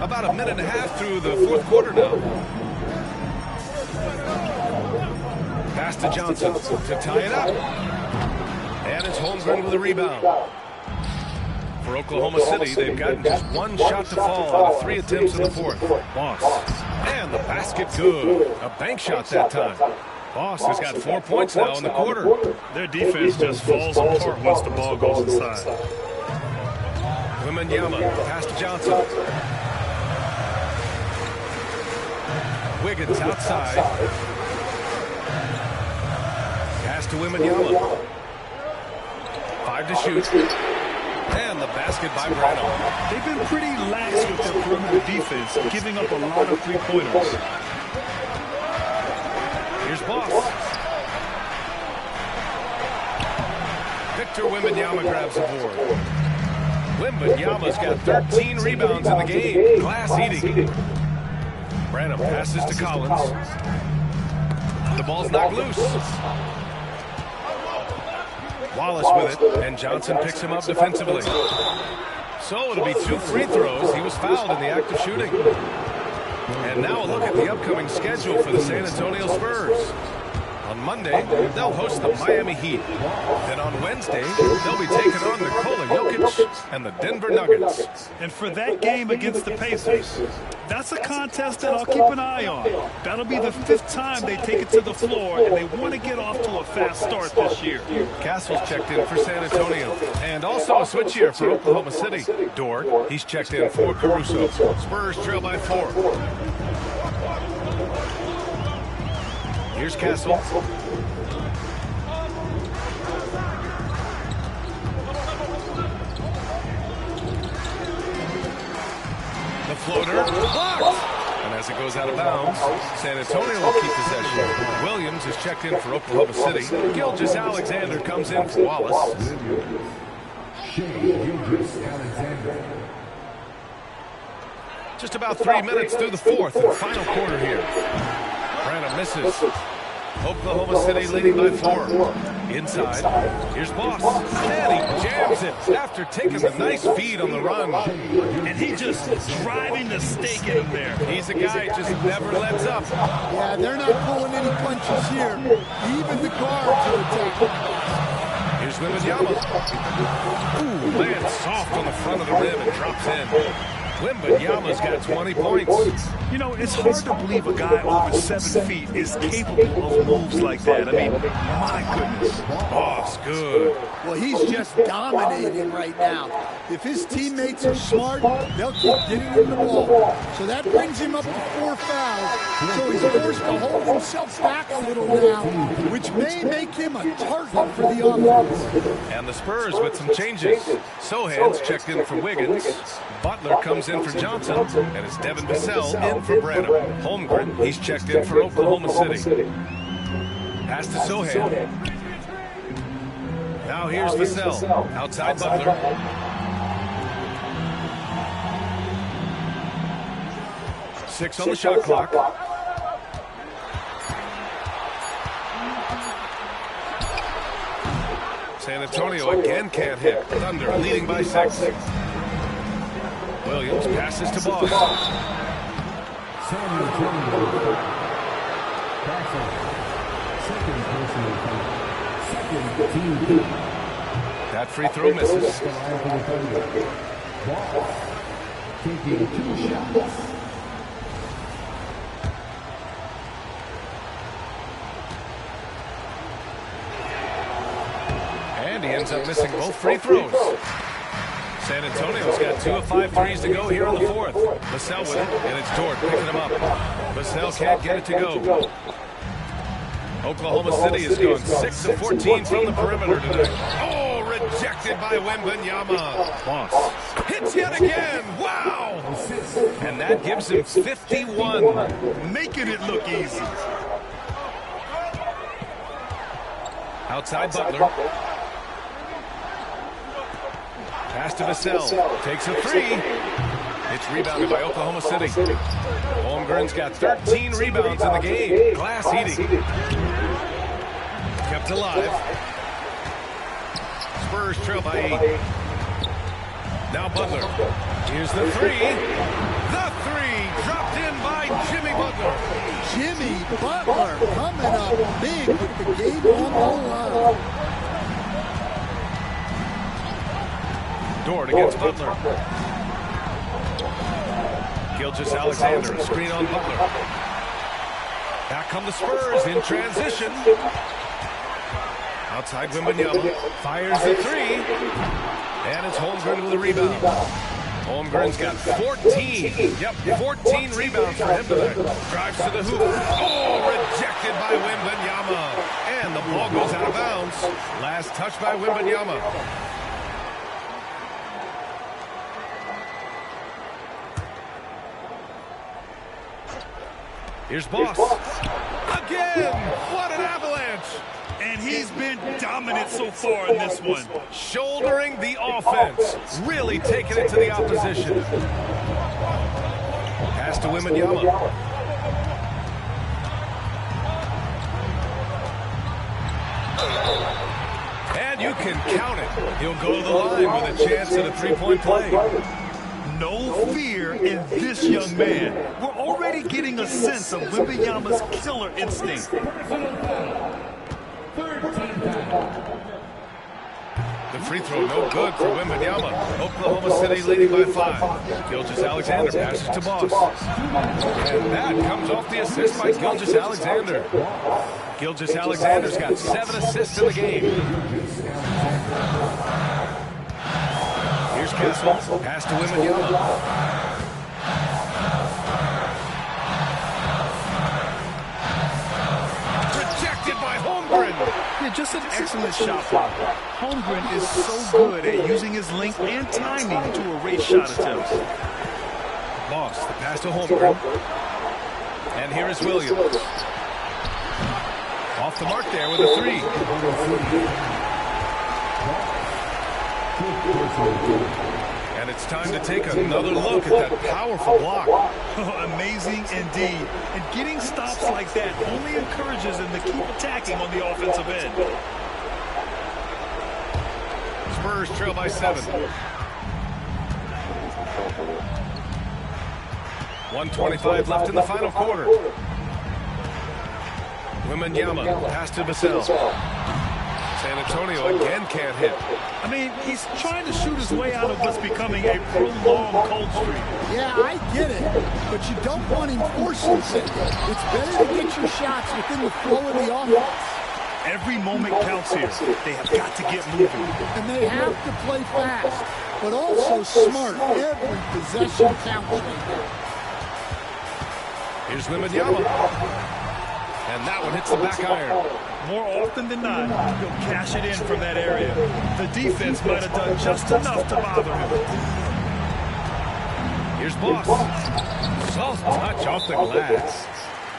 About a minute and a half through the fourth quarter now. Pass to Johnson to tie it up. And it's Holmgren with a rebound. For Oklahoma City, they've gotten just one shot to fall out of 3 attempts in the fourth. Boss. And the basket good. A bank shot that time. Boss has got 4 points now in the quarter. Their defense just falls apart once the ball goes inside. Wembanyama, pass to Johnson. Wiggins outside. Pass to Wembanyama. 5 to shoot. And the basket by Branham. They've been pretty lax with their perimeter defense, giving up a lot of 3-pointers. Here's Boss. Victor Wembanyama grabs the board. Wembanyama's got 13 rebounds in the game. Glass eating. Branham passes to Collins. The ball's knocked loose. Wallace with it, and Johnson picks him up defensively. So it'll be 2 free throws. He was fouled in the act of shooting. And now a look at the upcoming schedule for the San Antonio Spurs. On Monday, they'll host the Miami Heat. Then on Wednesday, they'll be taking on Nikola Jokic and the Denver Nuggets. And for that game against the Pacers, that's a contest that I'll keep an eye on. That'll be the 5th time they take it to the floor, and they want to get off to a fast start this year. Castle's checked in for San Antonio. And also a switch here for Oklahoma City. Dort, he's checked in for Caruso. Spurs trail by 4. Here's Castle. The floater blocked. And as it goes out of bounds, San Antonio will keep possession. Williams is checked in for Oklahoma City. Gilgeous-Alexander comes in for Wallace. Just about 3 minutes through the 4th and final quarter here. Branham misses. Oklahoma City leading by 4. Inside, here's Boss. And he jams it after taking a nice feed on the run. And he just driving the stake in him there. He's a guy who just never lets up. Yeah, they're not pulling any punches here. Even the guards are attacking. Here's Wembanyama. Ooh, lands soft on the front of the rim and drops in. Wembanyama's got 20 points. You know, it's hard to believe a guy over 7 feet is capable of moves like that. I mean, my goodness. Boss, good. Well, he's just dominating right now. If his teammates are smart, they'll keep getting him the ball. So that brings him up to 4 fouls. So he's forced to hold himself back a little now, which may make him a target for the offense. And the Spurs with some changes. Sohan's checked in for Wiggins. Butler comes in for Johnson, and it's Devin Vassell in for Branham. Holmgren, he's checked in for Oklahoma City. Pass to Sohan. Now here's Vassell, outside Butler. Six on the shot clock. San Antonio again can't hit. Thunder leading by 6. Williams passes to Boss. San Antonio. Passing. Second personal foul. Second team. That free throw misses. Ball. Taking 2 shots. And he ends up missing both free throws. San Antonio's got 2 of 5 threes to go here in the 4th. Vassell with it, and it's Dort picking him up. Vassell can't get it to go. Oklahoma City has gone 6 of 14 from the perimeter tonight. Oh, rejected by Wembanyama. Boss hits yet again. Wow! And that gives him 51. Making it look easy. Outside Butler. Pass to Vassell. Takes a 3. It's rebounded by Oklahoma City. Holmgren's got 13 rebounds in the game. Glass eating. Kept alive. Spurs trail by 8. Now Butler. Here's the 3. The 3 dropped in by Jimmy Butler. Jimmy Butler coming up big with the game on the line. Dort against Butler. Gilgeous-Alexander, a screen on Butler. Back come the Spurs in transition. Outside Wembanyama, fires the 3. And it's Holmgren with a rebound. Holmgren's got 14. Yep, 14 rebounds for him tonight. Drives to the hoop. Oh, rejected by Wembanyama. And the ball goes out of bounds. Last touch by Wembanyama. Here's Boss. Again! What an avalanche! And he's been dominant so far in this one. Shouldering the offense. Really taking it to the opposition. Pass to Wembanyama. He'll go to the line with a chance at a three-point play. No fear in this young man. We're already getting a sense of Wembanyama's killer instinct. The free throw no good for Wembanyama. Oklahoma City leading by 5. Gilgeous-Alexander passes to Boss. And that comes off the assist by Gilgeous-Alexander. Gilgeous-Alexander's got 7 assists in the game. Here's Kessel. Pass to Wembanyama. Yeah, just an excellent shot block. Holmgren is so good at using his length and timing to erase shot attempts. Boss, the pass to Holmgren. And here is Williams. Off the mark there with a 3. And it's time to take another look at that powerful block. Oh, amazing indeed. And getting stops like that only encourages them to keep attacking on the offensive end. Spurs trail by 7. 1:25 left in the final quarter. Wembanyama pass to Vassell. San Antonio again can't hit. I mean, he's trying to shoot his way out of what's becoming a prolonged cold streak. Yeah, I get it, but you don't want him forcing it. It's better to get your shots within the flow of the offense. Every moment counts here. They have got to get moving. And they have to play fast, but also smart. Every possession counts right now. Here's Wembanyama. And that one hits the back iron. More often than not, he'll cash it in from that area. The defense might have done just enough to bother him. Here's Boss. Soft touch off the glass.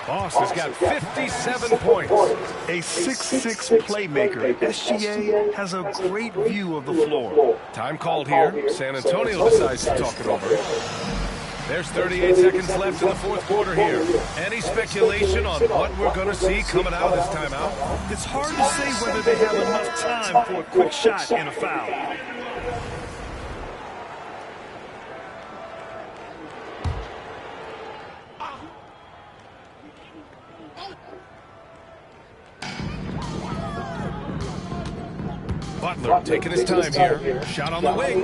Boss has got 57 points. A 6'6" playmaker. SGA has a great view of the floor. Time called here. San Antonio decides to talk it over. There's 38 seconds left in the fourth quarter here. Any speculation on what we're going to see coming out of this timeout? It's hard to say whether they have enough time for a quick shot and a foul. Butler taking his time here. Shot on the wing.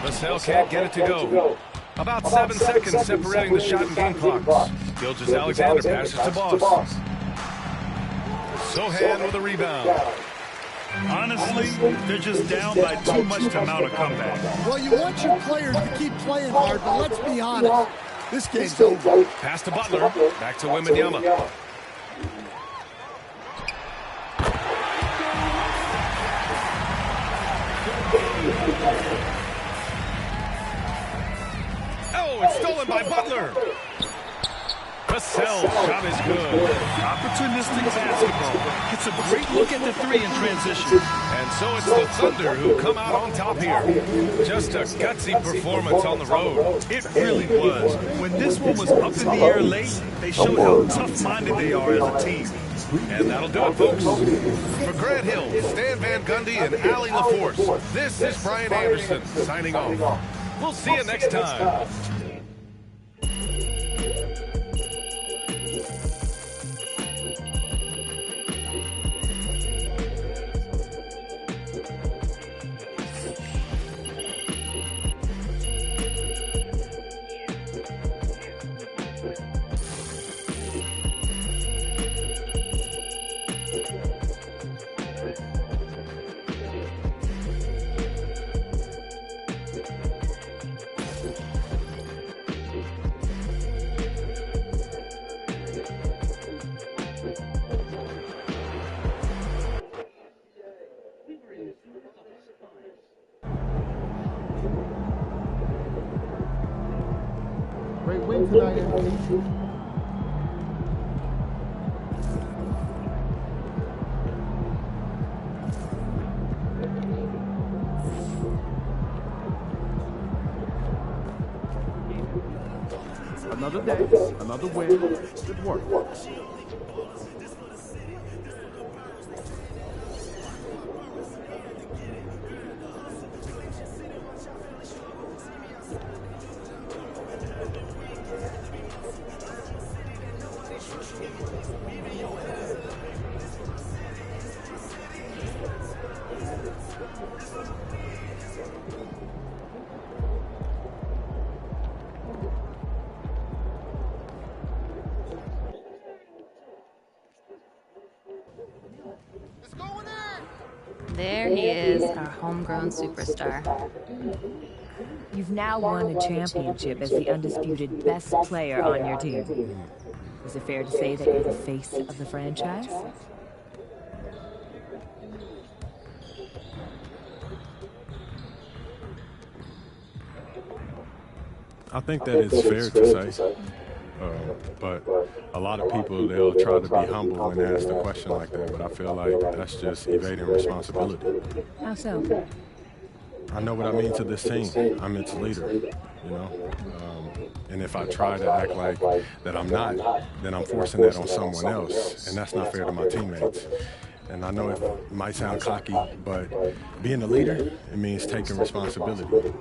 Vassell can't get it to go. About 7 seconds separating the shot and game clocks. Gilgeous-Alexander passes to Boss. Sohan with a rebound. Honestly, they're just down by too much to mount a comeback. Well, you want your players to keep playing hard, but let's be honest. This game's over. Pass to Butler. Back to Wembanyama. Oh, it's stolen by Butler. Vassell's shot is good. Opportunistic basketball. Gets a great look at the 3 in transition. And so it's the Thunder who come out on top here. Just a gutsy performance on the road. It really was. When this one was up in the air late, they showed how tough-minded they are as a team. And that'll do it, folks. For Grant Hill, Stan Van Gundy, and Allie LaForce, this is Brian Anderson signing off. We'll see you next time. Great win tonight, Anthony. Another day, another win. Good work. There he is, our homegrown superstar. You've now won a championship as the undisputed best player on your team. Is it fair to say that you're the face of the franchise? I think that is fair to say. But a lot of people, they'll try to be humble when asked a question like that, but I feel like that's just evading responsibility. How so? I know what I mean to this team. I'm its leader, you know? And if I try to act like that I'm not, then I'm forcing that on someone else, and that's not fair to my teammates. And I know it might sound cocky, but being a leader, it means taking responsibility.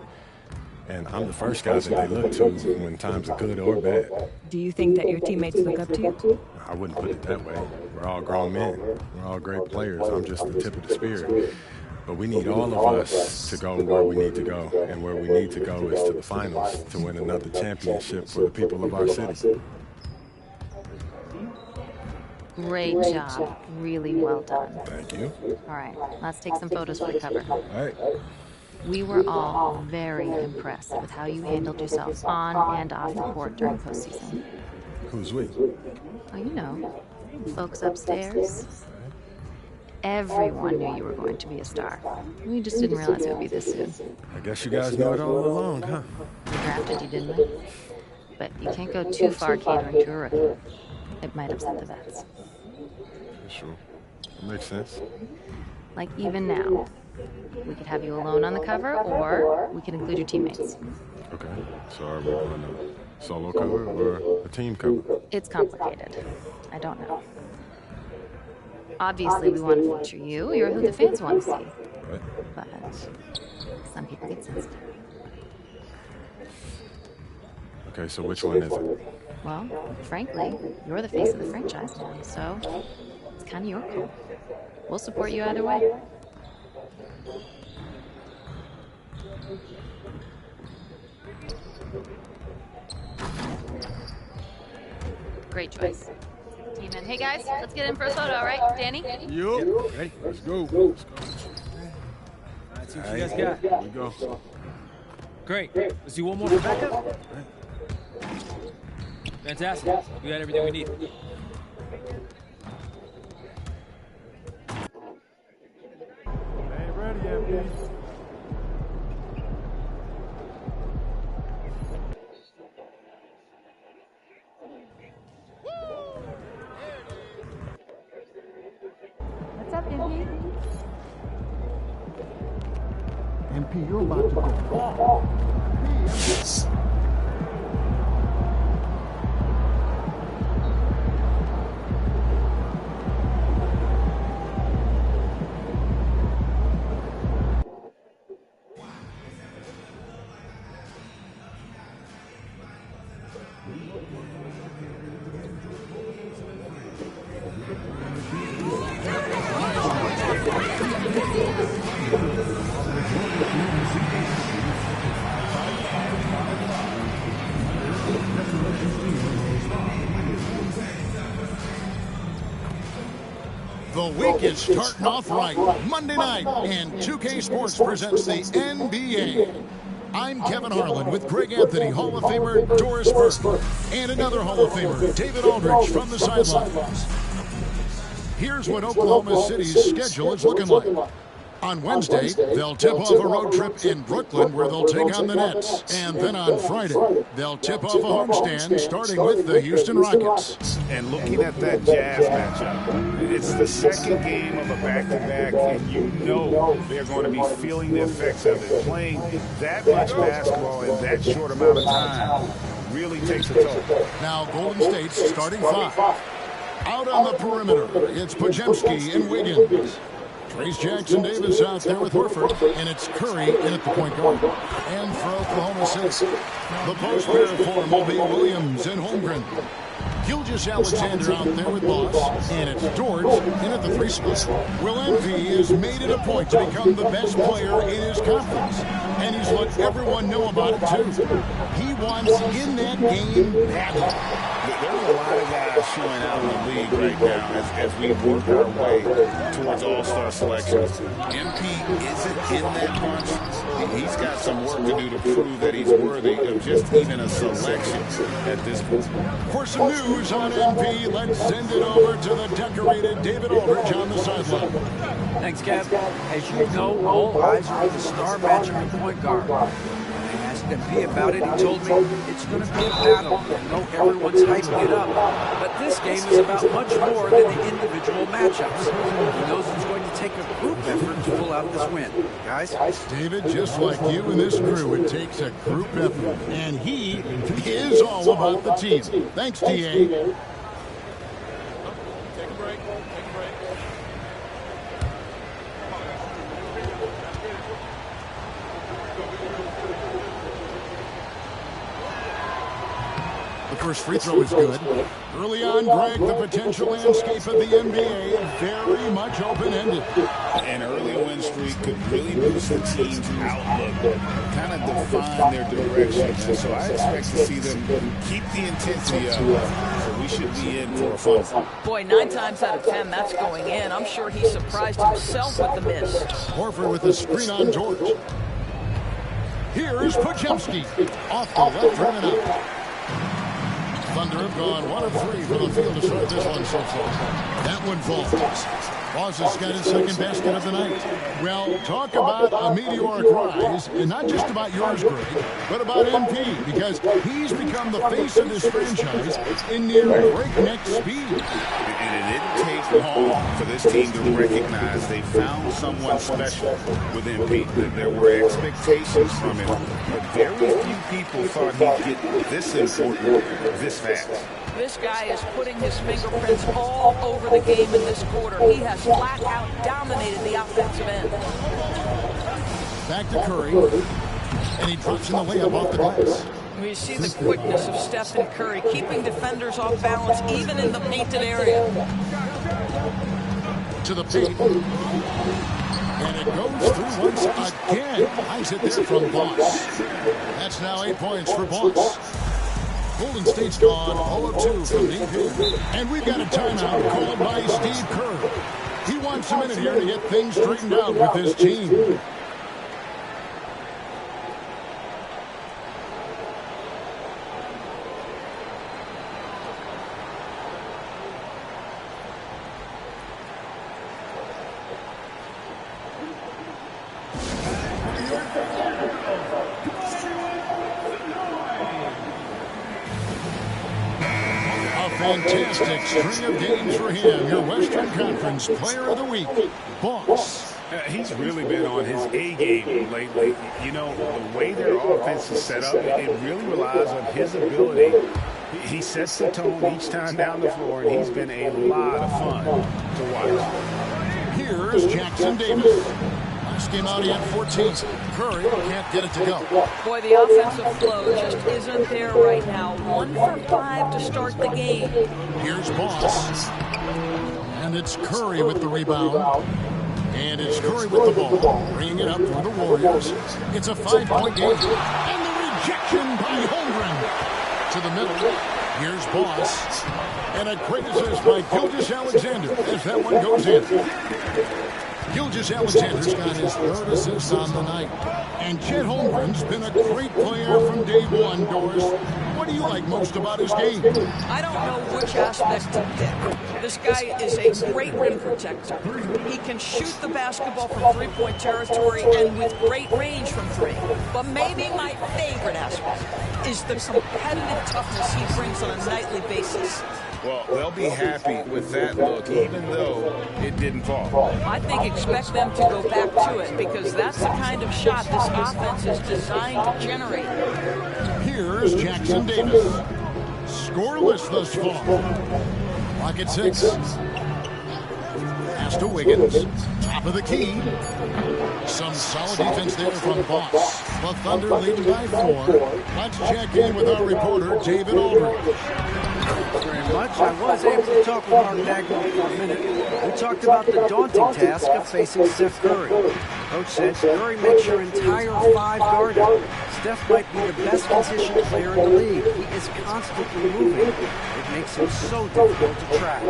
And I'm the first guy that they look to when times are good or bad. Do you think that your teammates look up to you? I wouldn't put it that way. We're all grown men. We're all great players. I'm just the tip of the spear. But we need all of us to go where we need to go. And where we need to go is to the finals to win another championship for the people of our city. Great job. Really well done. Thank you. All right, let's take some photos for the cover. All right. We were all very impressed with how you handled yourself on and off the court during postseason. Who's we? Oh, you know, folks upstairs. Everyone knew you were going to be a star. We just didn't realize it would be this soon. I guess you guys knew it all along, huh? We drafted you, didn't we? But you can't go too far catering to a rookie. It might upset the vets. Sure. That makes sense. Like even now. We could have you alone on the cover, or we could include your teammates. Okay. So are we going a solo cover or a team cover? It's complicated. I don't know. Obviously, we want to feature you. You're who the fans want to see. Right. But some people get sensitive. Okay, so which one is it? Well, frankly, you're the face of the franchise now, so it's kind of your call. We'll support you either way. Great choice. Team in. Hey guys, let's get in for a photo, all right? Danny? Yup. Hey, let's go. Let's see what you guys got. Here we go. Great. Let's do one more for backup. Fantastic. We got everything we need. Ain't ready yet, please. What's up, MP? MP, you're about to go. The week is starting off right. Monday night, and 2K Sports presents the NBA. I'm Kevin Harlan with Greg Anthony, Hall of Famer Doris Burke, and another Hall of Famer, David Aldridge, from the sidelines. Here's what Oklahoma City's schedule is looking like. On Wednesday, they'll tip off a road trip in Brooklyn where they'll take on the Nets. And then on Friday, they'll tip off a homestand starting with the Houston Rockets. And looking at that Jazz matchup, it's the second game of a back-to-back, and you know they're going to be feeling the effects of it. Playing that much basketball in that short amount of time really takes a toll. Now Golden State's starting five. Out on the perimeter, it's Podziemski and Wiggins. Trace Jackson-Davis out there with Horford, and it's Curry in at the point guard. And for Oklahoma City, the post pair form will be Williams and Holmgren. Gilgeous Alexander out there with Boss, and it's George in at the 3 spot. Will Envy has made it a point to become the best player in his conference, and he's let everyone know about it too. He wants in that game badly. There's a lot of guys showing out in the league right now as we work our way towards all-star selections. MP isn't in that bunch. He's got some work to do to prove that he's worthy of just even a selection at this point. For some news on MP, let's send it over to the decorated David Aldridge on the sideline. Thanks, Kev. As you know, all eyes are on the star matchup at point guard. I asked MP about it. He told me it's going to be a battle. I know everyone's hyping it up, but this game is about much more than the individual matchups. He knows it's going to take a group effort to pull out this win. Guys? David, just like you and this crew, it takes a group effort, and he is all about the team. Thanks, DA. First free throw is good. Early on, Greg, the potential landscape of the NBA very much open-ended. An early win streak could really boost the team's outlook, kind of define their direction. And so I expect to see them keep the intensity up. So we should be in for a fun. Boy, 9 times out of 10, that's going in. I'm sure he surprised himself with the miss. Horford with the screen on George. Here is Podziemski. Off the left rim and out. Thunder have gone 1 of 3 from the field to start this one so far. That one falls. Boss has got his second basket of the night. Well, talk about a meteoric rise, and not just about yours, Greg, but about MP, because he's become the face of this franchise in near breakneck speed. And it didn't take long for this team to recognize they found someone special with MP. There were expectations from him, but very few people thought he'd get this important this fast. This guy is putting his fingerprints all over the game in this quarter. He has flat out dominated the offensive end. Back to Curry, and he drops in the layup off the glass. We see the quickness of Stephen Curry, keeping defenders off balance even in the painted area. To the paint. And it goes through once again. Nice hit there from Boss. That's now 8 points for Boss. Golden State's gone 0-2 from deep here. And we've got a timeout called by Steve Kerr. He wants a minute here to get things straightened out with his team. Fantastic string of games for him. Your Western Conference Player of the Week, Boss. He's really been on his A game lately. You know, the way their offense is set up, it really relies on his ability. He sets the tone each time down the floor, and he's been a lot of fun to watch. Here's Jackson Davis. Last game out, he had 14. Curry can't get it to go. Boy, the offensive flow just isn't there right now. 1 for 5 to start the game. Here's Boss. And it's Curry with the rebound. And it's Curry with the ball. Bringing it up for the Warriors. It's a 5-point game. And the rejection by Holmgren. To the middle. Here's Boss. And a great assist by Gilgeous Alexander as that one goes in. Gilgeous Alexander's got his 3rd assist on the night. And Chet Holmgren's been a great player from day one, Doris. What do you like most about his game? I don't know which aspect to pick. This guy is a great rim protector. He can shoot the basketball from three-point territory and with great range from 3. But maybe my favorite aspect is the competitive toughness he brings on a nightly basis. Well, they'll be happy with that look, even though it didn't fall. I think expect them to go back to it, because that's the kind of shot this offense is designed to generate. Here's Jackson Davis. Scoreless thus far. Clock at 6. Pass to Wiggins. Top of the key. Some solid defense there from Boss. The Thunder leading by 4. Let's check in with our reporter, David Aldridge. much. I was able to talk with Mark Dagnall for a minute. We talked about the daunting task of facing Steph Curry. Coach said Curry makes your entire five guarded. Steph might be the best positioned player in the league. He is constantly moving. It makes him so difficult to track.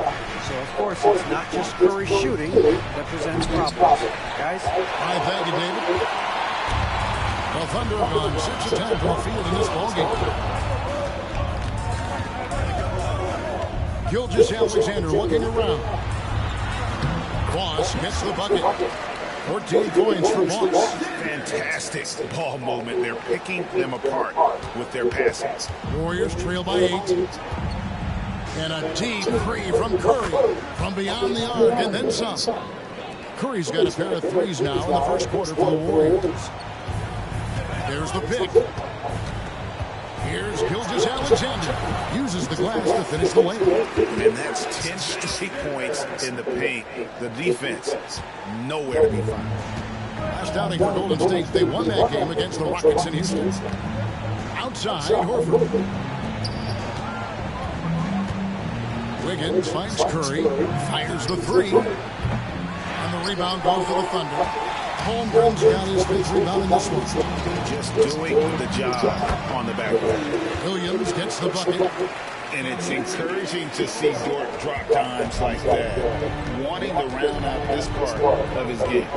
So, of course, it's not just Curry shooting that presents problems. Guys? All right, thank you, David. The Thunder have gone 6 of 10 from the field in this ballgame. Gilgeous-Alexander looking around. Boss gets the bucket. 14 points for Boss. Fantastic ball movement. They're picking them apart with their passing. Warriors trail by 8. And a deep three from Curry. From beyond the arc and then some. Curry's got a pair of threes now in the first quarter for the Warriors. There's the pick. Here's Gilgeous-Alexander. Uses the glass to finish the layup. And that's 10 straight points in the paint. The defense, nowhere to be found. Last outing for Golden State, they won that game against the Rockets in Houston. Outside, Horford. Wiggins finds Curry. Fires the three. And the rebound goes to the Thunder. Holmgren's got his 5th rebound in this one. Just doing the job on the backboard. Williams gets the bucket. And it's encouraging to see Dort drop times like that, wanting to round out this part of his game.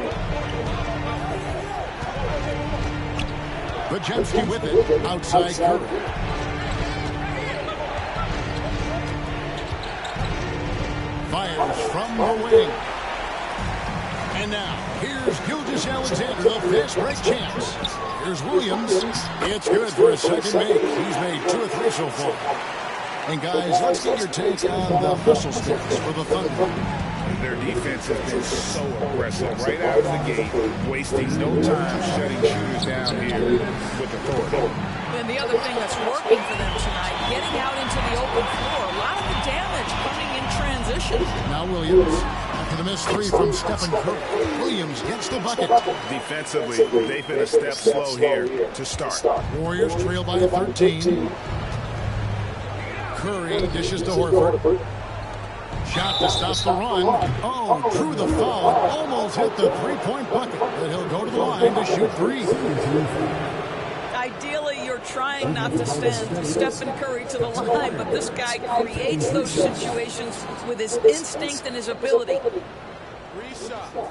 Podziemski with it, outside Curry. Fires from the wing. And now, here's Gilgeous-Alexander, the fast break chance. Here's Williams. It's good for a second make. He's made 2 of 3 so far. And guys, let's get your take on the hustle stats for the Thunder. Their defense has been so aggressive right out of the gate, wasting no time shutting shooters down here with authority. And the other thing that's working for them tonight, getting out into the open floor. A lot of the damage coming in transition. Now Williams. After the missed 3 from Stephen Curry. Williams gets the bucket. Defensively, they've been a step slow here to start. Warriors trail by 13. Curry dishes to Horford. Shot to stop the run. Oh, drew the foul. Almost hit the 3-point bucket. But he'll go to the line to shoot 3. Ideally, you're trying not to send Stephen Curry to the line, but this guy creates those situations with his instinct and his ability. Reshot.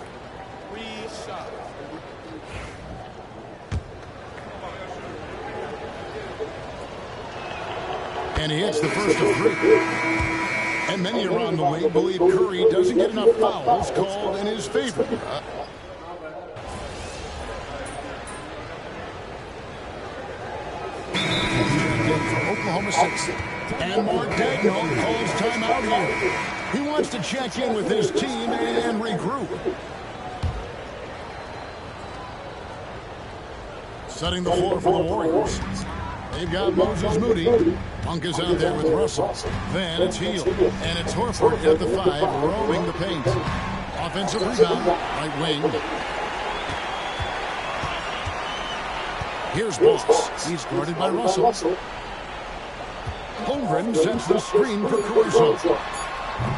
And he hits the first of 3. And many around the league believe Curry doesn't get enough fouls called in his favor. For Oklahoma City. And Mark Dagnall calls timeout here. He wants to check in with his team and regroup. Setting the floor for the Warriors. They've got Moses Moody. Punk is out there with Russell. Then it's Hield. And it's Horford at the 5, roaming the paint. Offensive rebound, right wing. Here's Boss. He's guarded by Russell. Holmgren sends the screen for Caruso.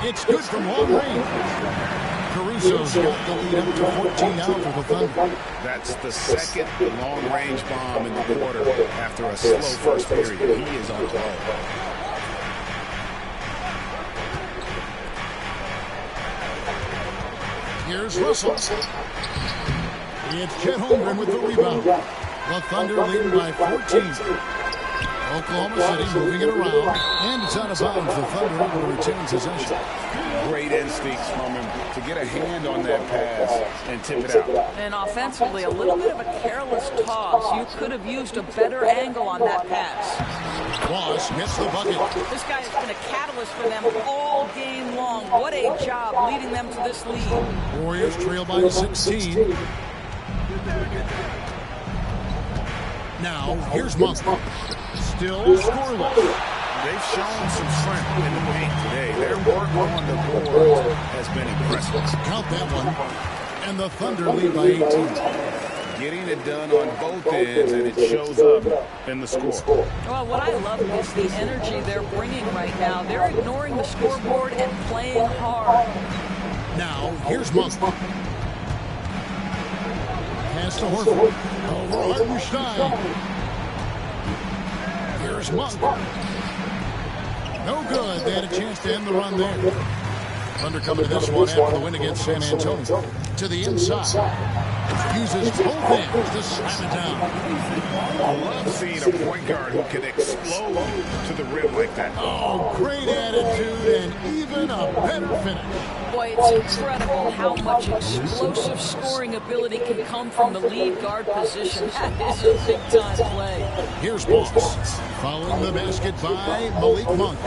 It's good from long range. Caruso's got the lead up to 14 now for the Thunder. That's the second long-range bomb in the quarter after a slow first period. He is on fire. Here's Russell. It's Chet Holmgren with the rebound. The Thunder leading by 14. Oklahoma City moving it around, and it's out of bounds. The Thunder able to retain possession. Great instincts from him to get a hand on that pass and tip it out. And offensively, a little bit of a careless toss. You could have used a better angle on that pass. Boss gets the bucket. This guy has been a catalyst for them all game long. What a job leading them to this lead. Warriors trail by 16. Now, here's Monk. Still scoreless. They've shown some strength in the paint today. Their work on the board has been impressive. Count that one. And the Thunder lead by 18. getting it done on both ends, and it shows up in the score. Well, what I love is the energy they're bringing right now. They're ignoring the scoreboard and playing hard. Now, here's Monk. Pass to Horford. Over Hartenstein. Here's Monk. No good. They had a chance to end the run there. Thunder coming to this one after the win against San Antonio. To the inside. Uses both hands to slam it down. I love seeing a point guard who can explode to the rim like that. Oh, great attitude and even a better finish. Boy, it's incredible how much explosive scoring ability can come from the lead guard position. That is a big-time play. Here's Boss. Following the basket by Malik Monk.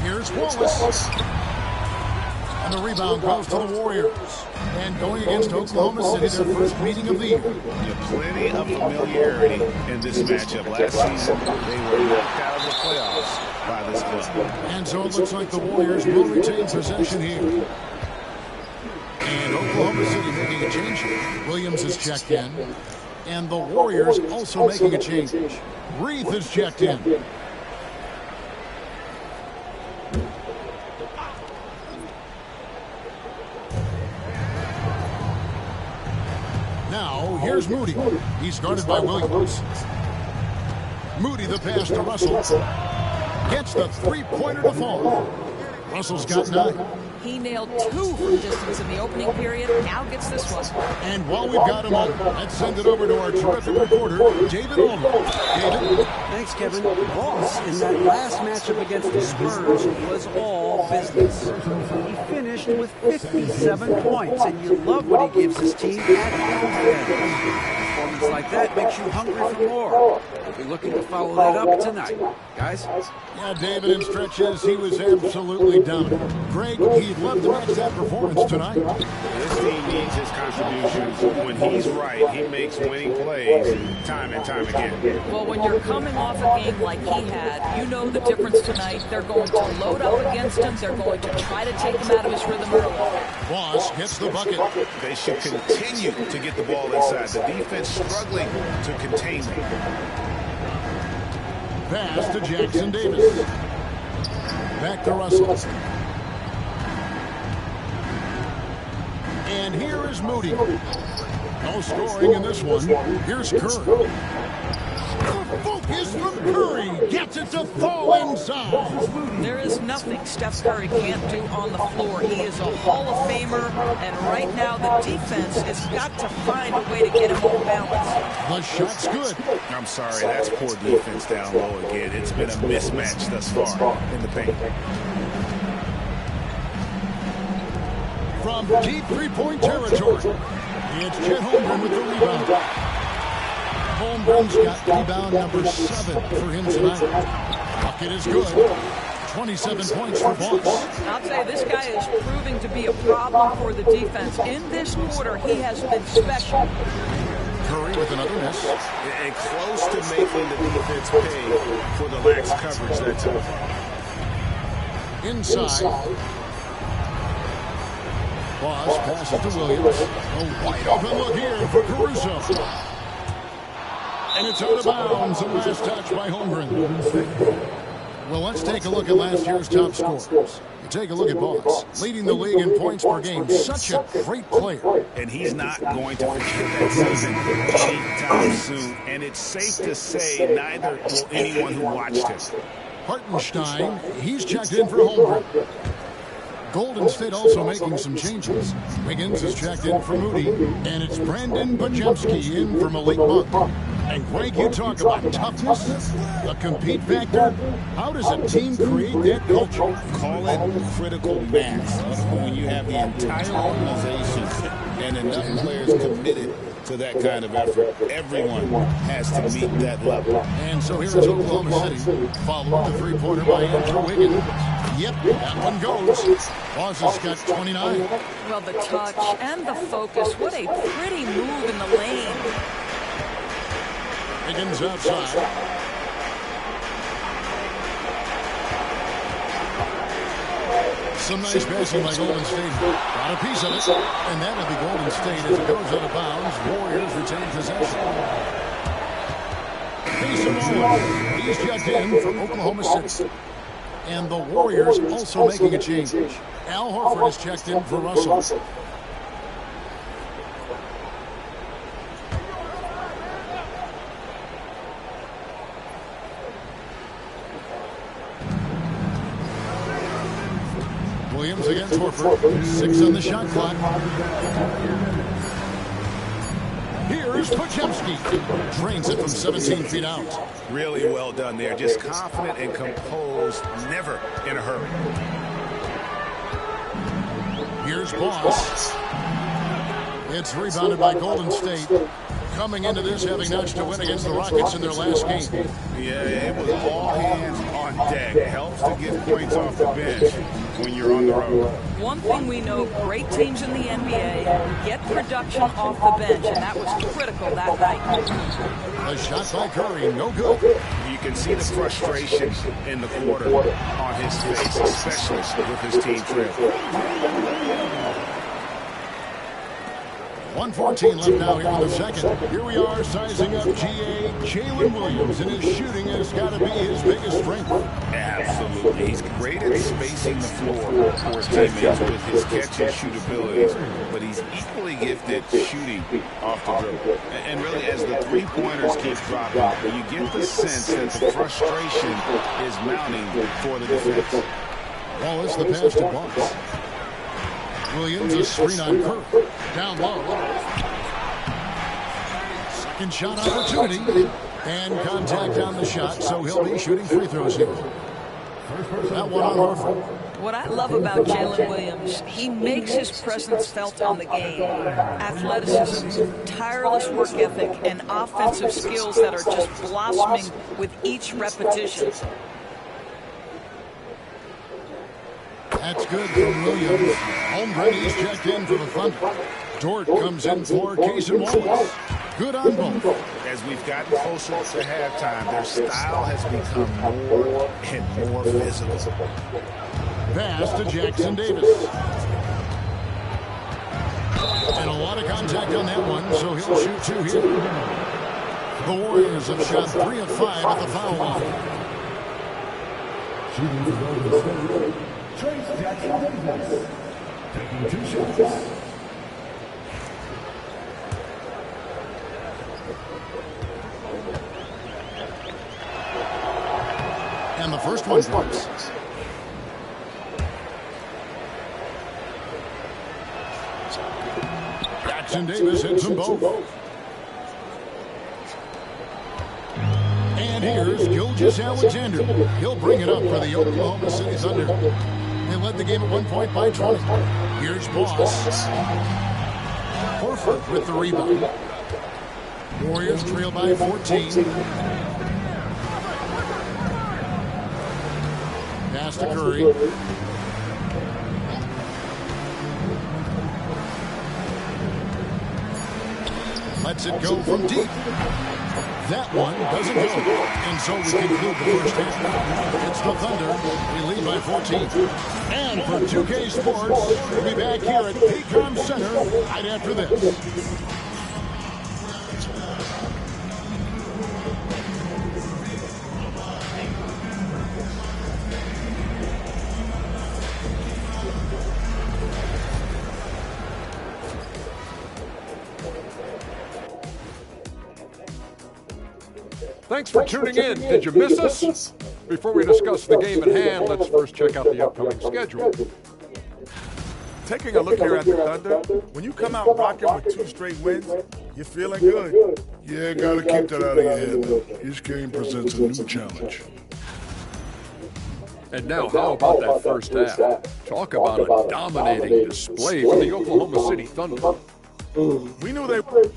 Here's Wallace. And the rebound goes to the Warriors. And going against Oklahoma City, their first meeting of the year. Plenty of familiarity in this matchup. Last season, they were knocked out of the playoffs by this club. And so it looks like the Warriors will retain possession here. And Oklahoma City making a change here. Williams is checked in. And the Warriors also making a change. Reith is checked in. Now, here's Moody. He's guarded by Williams. Moody, the pass to Russell. Gets the three-pointer to fall. Russell's got 9. He nailed 2 from distance in the opening period. Now gets this one. And while we've got him on, let's send it over to our terrific reporter, David Ulmer. David? Thanks, Kevin. Boss, in that last matchup against the Spurs, was all business. He finished with 57 points, and you love what he gives his team at the end. Performance like that makes you hungry for more. We'll be looking to follow that up tonight. Guys? Yeah, David, in stretches, he was absolutely dominant. Greg, he'd love to match that performance tonight. This team needs his contributions. When he's right, he makes winning plays time and time again. Well, when you're coming off a game like he had, you know the difference tonight. They're going to load up against him. They're going to try to take him out of his rhythm early. Boss gets the bucket. They should continue to get the ball inside. The defense struggling to contain them. Pass to Jackson Davis. Back to Russell. And here is Moody. No scoring in this one. Here's Curry. Focus from Curry. Gets it to fall inside. There is nothing Steph Curry can't do on the floor. He is a Hall of Famer, and right now the defense has got to find a way to get him off balance. The shot's good. I'm sorry, that's poor defense down low again. It's been a mismatch thus far in the paint. From deep three-point territory, it's Chet Holmgren with the rebound. Holmgren's got rebound number 7 for him tonight. Bucket is good. 27 points for Boss. I'll tell you, this guy is proving to be a problem for the defense. In this quarter, he has been special. Curry with another miss. And close to making the defense pay for the lax coverage that time. Inside. Boss passes to Williams. A wide open look here for Caruso. And it's out of bounds. The last touch by Holmgren. Well, let's take a look at last year's top scorers. You take a look at Boss, leading the league in points per game. Such a great player. And he's not going to forget that season anytime soon. And it's safe to say neither will anyone who watched him. Hartenstein, he's checked in for Holmgren. Golden State also making some changes. Wiggins is checked in for Moody, and it's Brandon Podziemski in for Malik Monk. And Greg, you talk about toughness, a compete factor. How does a team create that culture? Call it critical mass. When you have the entire organization and enough players committed to that kind of effort, everyone has to meet that level. And so here is Oklahoma City, following the three-pointer by Andrew Wiggins. Yep, that one goes. Boss has got 29. Well, the touch and the focus. What a pretty move in the lane. Wiggins outside. Some nice passing by Golden State. Got a piece of it. And that'll be Golden State as it goes out of bounds. Warriors retain possession. Mason Wallace, he's checked in for Oklahoma City. And the Warriors also making a change. Al Horford is checked in for Russell. Williams against Horford. 6 on the shot clock. Here's Podziemski. Drains it from 17 feet out. Really well done there. Just confident and composed. Never in a hurry. Here's Boss. It's rebounded by Golden State. Coming into this having notched a win against the Rockets in their last game. Yeah, it was all hands on deck. It helps to get points off the bench when you're on the road. One thing we know, great teams in the NBA get production off the bench, and that was critical that night. A shot by Curry, no good. You can see the frustration in the quarter on his face, especially with his team trailing. 1:14 left now here in the second. Here we are sizing up GA. Jalen Williams, and his shooting has got to be his biggest strength. Absolutely. He's great at spacing the floor for his teammates with his catch and shoot abilities, but he's equally gifted shooting off the dribble. And really, as the three-pointers keep dropping, you get the sense that the frustration is mounting for the defense. Wallace, the pass to Boss. Williams, a screen on Kerr. Down low. Second shot opportunity. And contact on the shot, so he'll be shooting free throws here. That one on Horford. What I love about Jalen Williams, he makes his presence felt on the game. Athleticism, tireless work ethic, and offensive skills that are just blossoming with each repetition. That's good from Williams. Holmgren, he's checked in for the Thunder. Dort comes in for Cason Wallace. Good on both. As we've gotten closer to halftime, their style has become more and more visible. Pass to Jackson Davis. And a lot of contact on that one, so he'll shoot 2 here. The Warriors have shot 3 of 5 at the foul line. Shooting for Golden State, Trayce Jackson-Davis, taking 2 shots. And the first one drops. Jackson Davis hits them both. And here's Gilgeous-Alexander. He'll bring it up for the Oklahoma City Thunder. They led the game at 1 point by 20. Here's Boss. Horford with the rebound. Warriors trail by 14. Pass to Curry. Lets it go from deep. That one doesn't go. And so we conclude the first half. It's the Thunder. We lead by 14. And for 2K Sports, we'll be back here at Paycom Center right after this. Thanks for tuning in. Did you miss us? Before we discuss the game at hand, let's first check out the upcoming schedule. Taking a look here at the Thunder, when you come out rocking with 2 straight wins, you're feeling good. Yeah, gotta keep that out of your head, though. Each game presents a new challenge. And now, how about that first half? Talk about a dominating display for the Oklahoma City Thunder. We knew they were.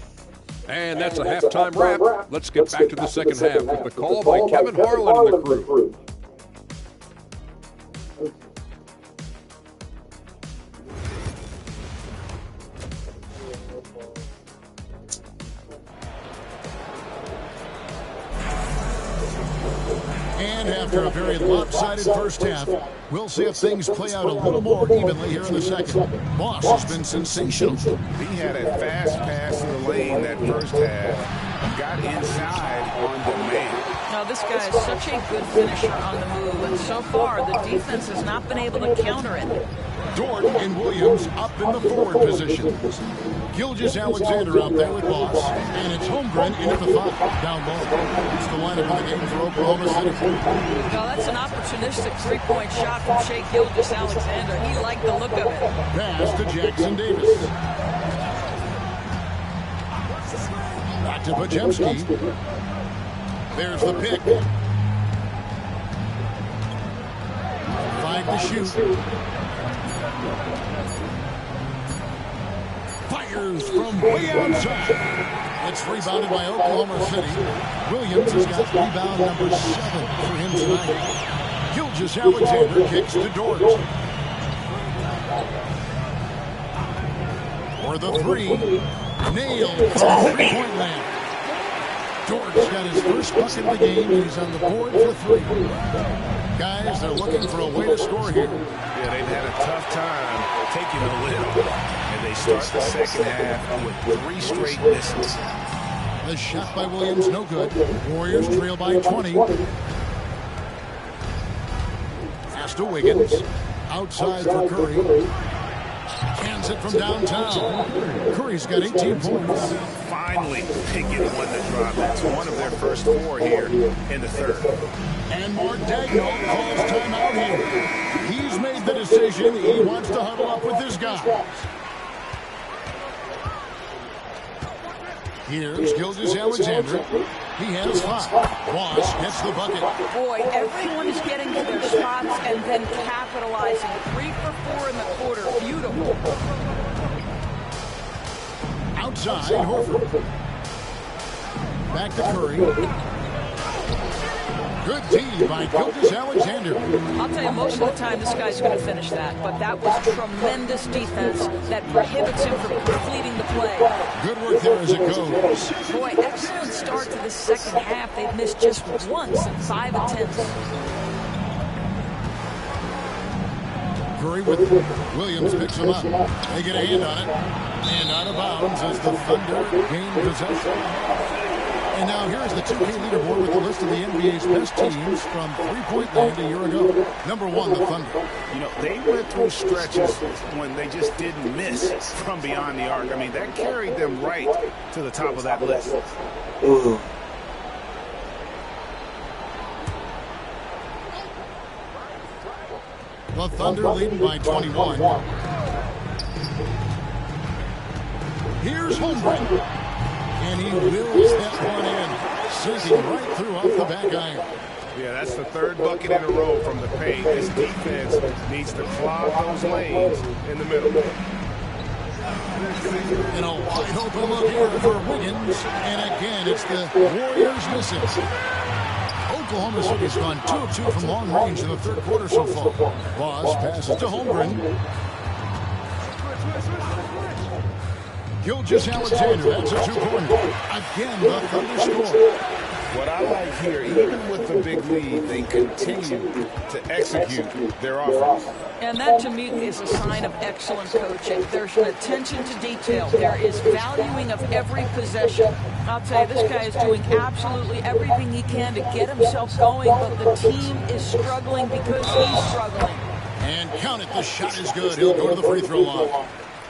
And that's a halftime wrap. Let's get back to the second half with the call by Kevin Harlan and the crew. And after a very lopsided first half, We'll see if things play out a little more evenly here in the second. Moss has been sensational. He had a fast pass to the lane that first half. Got inside on demand. Now, this guy is such a good finisher on the move, and so far the defense has not been able to counter it. Dort and Williams up in the forward position. Gilgeous-Alexander out there with Moss, and it's Holmgren in at the 5 down low. It's the lineup in the game for Oklahoma City. Now, that's an opportunistic three-point shot from Shai Gilgeous-Alexander. He liked the look of it. Pass to Jackson Davis. Back to Podziemski. There's the pick. 5 to shoot. Fires from way outside. It's rebounded by Oklahoma City. Williams has got rebound number 7 for him tonight. Gilgeous-Alexander kicks to Dort. For the 3. Nailed from three-point land. Dort's got his first bucket of the game, and he's on the board for 3. Guys, they're looking for a way to score here. Yeah, they've had a tough time taking the lid off. And they start the second half with 3 straight misses. The shot by Williams, no good. Warriors trail by 20. Pass to Wiggins. Outside for Curry. Hands it from downtown. Curry's got 18 points. Finally picking one to drop. That's one of their first 4 here in the third. And Mardagno calls timeout here. He's made the decision. He wants to huddle up with his guys. Here's Gilgeous-Alexander. He has 5. Moss gets the bucket. Boy, everyone is getting to their spots and then capitalizing. 3 for 4 in the quarter. Beautiful. Outside, Horford. Back to Curry. Good D by Gilgeous-Alexander. I'll tell you, most of the time this guy's going to finish that, but that was tremendous defense that prohibits him from completing the play. Good work there as it goes. Boy, excellent start to the second half. They've missed just once in 5 attempts. Curry with Williams picks him up. They get a hand on it. And out of bounds as the Thunder gain possession. And now here's the 2K leaderboard with a list of the NBA's best teams from three-point land a year ago. Number 1, the Thunder. You know, they went through stretches when they just didn't miss from beyond the arc. I mean, that carried them right to the top of that list. Ooh. The Thunder leading by 21. Here's Holmgren. And he wills that one in, sinking right through off the back iron. Yeah, that's the 3rd bucket in a row from the paint. This defense needs to clog those lanes in the middle. And a wide open look here for Wiggins. And again, it's the Warriors missing. Oklahoma City's gone 2 of 2 from long range in the third quarter so far. Voss passes to Holmgren. Gilgeous-Alexander, that's a 2-pointer. Again, the Thunder score. What I like here, even with the big lead, they continue to execute their offense. And that, to me, is a sign of excellent coaching. There's an attention to detail. There is valuing of every possession. I'll tell you, this guy is doing absolutely everything he can to get himself going, but the team is struggling because he's struggling. And count it, the shot is good. He'll go to the free throw line.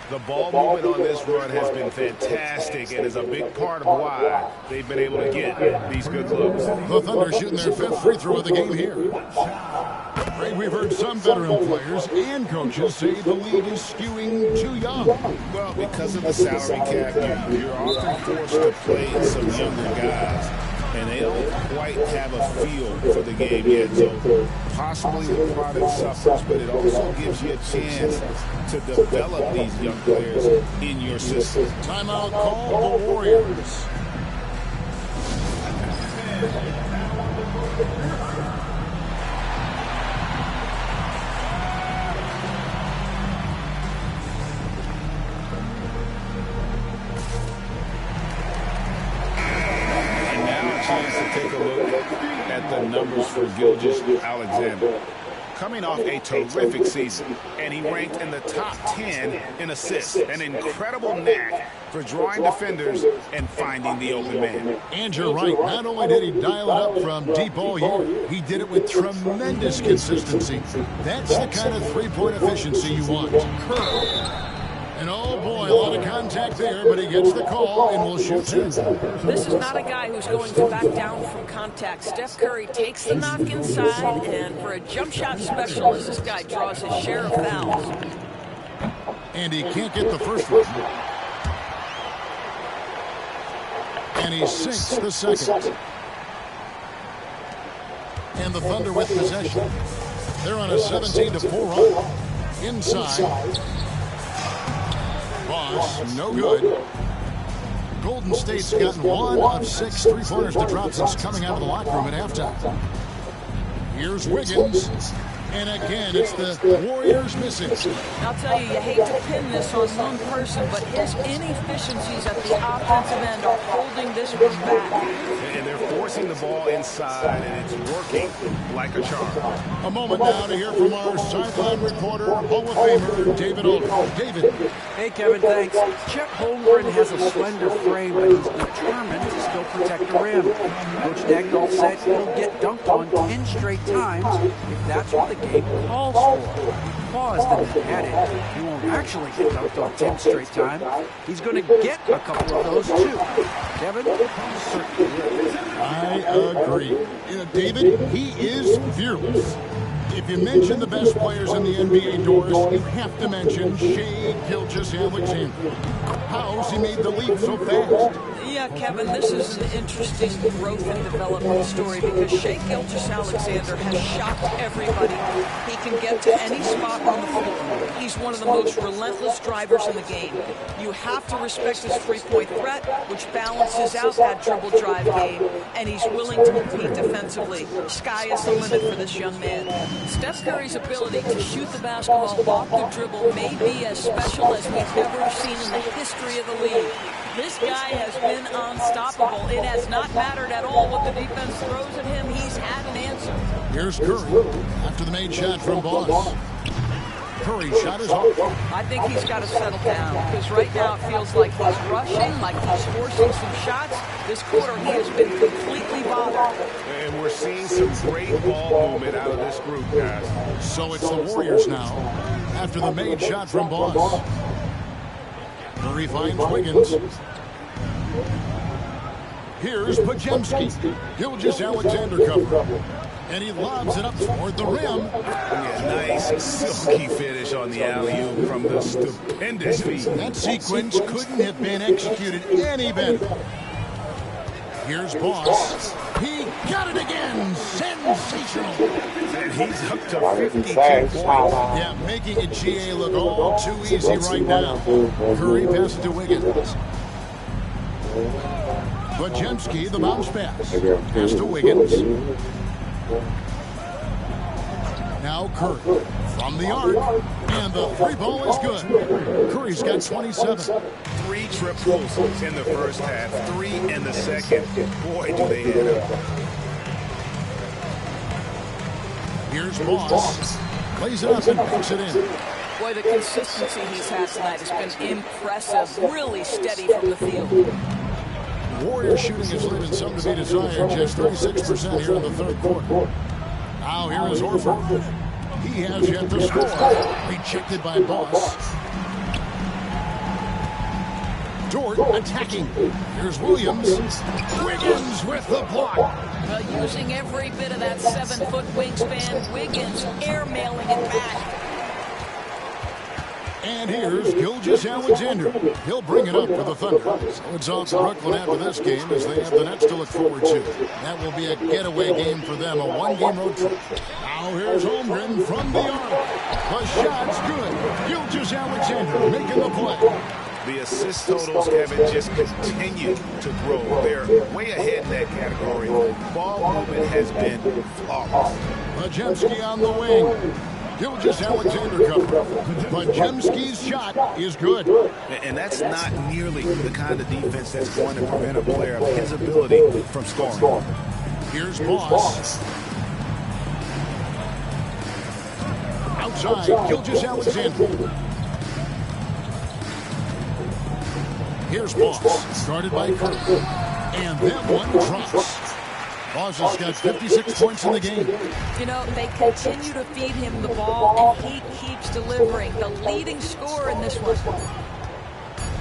The ball movement on this run has been fantastic and is a big part of why they've been able to get these good looks. The Thunder shooting their 5th free throw of the game here. Ray, we've heard some veteran players and coaches say the league is skewing too young. Well, because of the salary cap, you're often forced to play some younger guys. And they don't quite have a feel for the game yet. So possibly the product suffers, but it also gives you a chance to develop these young players in your system. Timeout called the Warriors. Take a look at the numbers for Gilgeous-Alexander. coming off a terrific season, and he ranked in the top 10 in assists. An incredible knack for drawing defenders and finding the open man. And you're right. Not only did he dial it up from deep all year, he did it with tremendous consistency. That's the kind of three-point efficiency you want. Curl. And oh boy, a lot of contact there, but he gets the call and will shoot two. This is not a guy who's going to back down from contact. Steph Curry takes the knock inside, and for a jump shot specialist, this guy draws his share of fouls. And he can't get the first one. And he sinks the second. And the Thunder with possession. They're on a 17-4 run. Inside. Boss, no good. Golden State's gotten 1 of 6 three-pointers to drop since coming out of the locker room at halftime. Here's Wiggins. And again, it's the Warriors missing. I'll tell you, you hate to pin this on one person, but his inefficiencies at the offensive end are holding this group back. And they're forcing the ball inside, and it's working like a charm. A moment now to hear from our sideline reporter, Hall of Famer, David Aldridge. David. Hey, Kevin, thanks. Chet Holmgren has a slender frame, but he's determined to still protect the rim. Coach Dagnall said he'll get dunked on 10 straight times if that's what the game calls for. He paused and then added, he won't actually get dunked on 10 straight times. He's going to get a couple of those, too. Kevin? Certainly will. I agree. You know, David, he is fearless. If you mention the best players in the NBA, Doris, you have to mention Shai Gilgeous-Alexander. How's he made the leap so fast? Yeah, Kevin, this is an interesting growth and development story because Shai Gilgeous-Alexander has shocked everybody. He can get to any spot on the floor. He's one of the most relentless drivers in the game. You have to respect his three-point threat, which balances out that dribble drive game, and he's willing to compete defensively. Sky is the limit for this young man. Steph Curry's ability to shoot the basketball off the dribble may be as special as we've ever seen in the history of the league. This guy has been unstoppable. It has not mattered at all what the defense throws at him. He's had an answer. Here's Curry after the made shot from Boss. Curry shot is off. I think he's got to settle down because right now it feels like he's rushing, like he's forcing some shots. This quarter he has been completely bothered. And we're seeing some great ball movement out of this group, guys. So it's the Warriors now after the made shot from Boss. Curry finds Wiggins. Here's Podziemski. Gilgeous-Alexander cover. And he lobs it up toward the rim. Yeah, nice silky finish on the alley-oop from the stupendous feet. That sequence couldn't have been executed any better. Here's Boss. He got it again. Sensational. And he's up to 52 points. Yeah, making a GA look all too easy right now. Curry passes to Wiggins. Podziemski, the bounce pass. Pass to Wiggins. Now Curry from the arc, and the three ball is good. Curry's got 27. 3 triples in the first half, 3 in the second. Boy, do they add up. Here's Boss. Plays it up and banks it in. Boy, the consistency he's had tonight has been impressive. Really steady from the field. Warriors shooting is leaving some to be desired. Just 36% here in the third quarter. Now here is Horford. He has yet to score. Rejected by Boss. Dort attacking. Here's Williams. Wiggins with the block. Using every bit of that 7-foot wingspan, Wiggins airmailing it back. And here's Gilgeous-Alexander. He'll bring it up for the Thunder. So it's off to Brooklyn after this game as they have the Nets to look forward to. That will be a getaway game for them, a one-game road trip. Now here's Holmgren from the arc. The shot's good. Gilgeous-Alexander making the play. The assist totals, Kevin, just continue to grow. They're way ahead in that category. Ball movement has been flawless. Podziemski on the wing. Gilgeous-Alexander cover. Podziemski's shot is good. And that's not nearly the kind of defense that's going to prevent a player of his ability from scoring. Here's Boss. side, Gilgeous-Alexander. Here's Boss, guarded by Curry. And that one drops. Boss has got 56 points in the game. You know, they continue to feed him the ball, and he keeps delivering. The leading scorer in this one.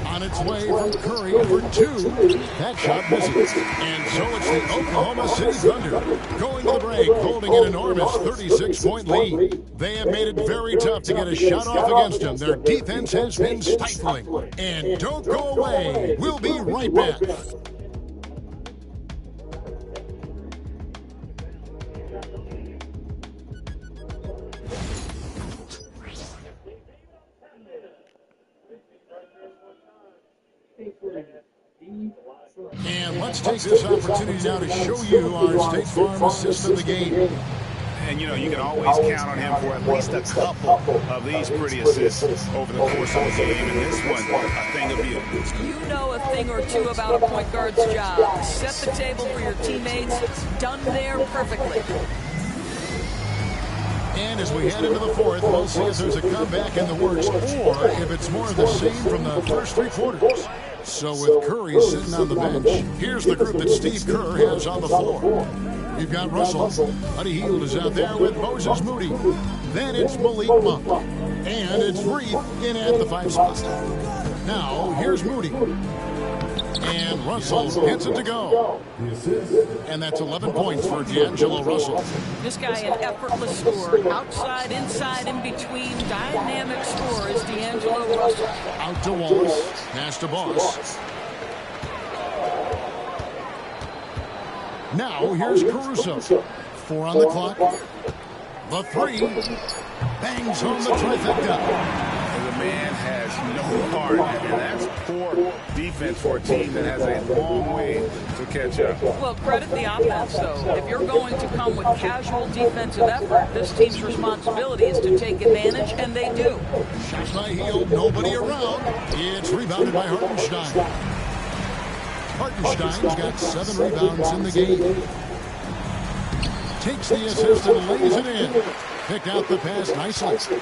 On its way from Curry for 2. That shot misses. And so it's the Oklahoma City Thunder going to the break, holding an enormous 36-point lead. They have made it very tough to get a shot off against them. Their defense has been stifling. And don't go away. We'll be right back. And let's take this opportunity now to show you our State Farm assist of the game. And, you know, you can always count on him for at least a couple of these pretty assists over the course of the game. And this one, a thing of beauty. You know a thing or two about a point guard's job. Set the table for your teammates. Done there perfectly. And as we head into the fourth, we'll see if there's a comeback in the works or if it's more of the same from the first 3 quarters. So with Curry sitting on the bench, here's the group that Steve Kerr has on the floor. You've got Russell. Buddy Hield is out there with Moses Moody. Then it's Malik Monk. And it's Reed in at the 5 spot. Now, here's Moody. And Russell gets it to go. And that's 11 points for D'Angelo Russell. This guy an effortless scorer. Outside, inside, in between. Dynamic scorer is D'Angelo Russell. Out to Wallace. Pass to Boss. Now here's Caruso. 4 on the clock. The 3. Bangs home the trifecta. The man has no heart, and that's poor defense for a team that has a long way to catch up. Well, credit the offense, though. If you're going to come with casual defensive effort, this team's responsibility is to take advantage, and they do. Shots by Hield, nobody around. It's rebounded by Hartenstein. Hartenstein's got 7 rebounds in the game. Takes the assist and lays it in. Picked out the pass nicely.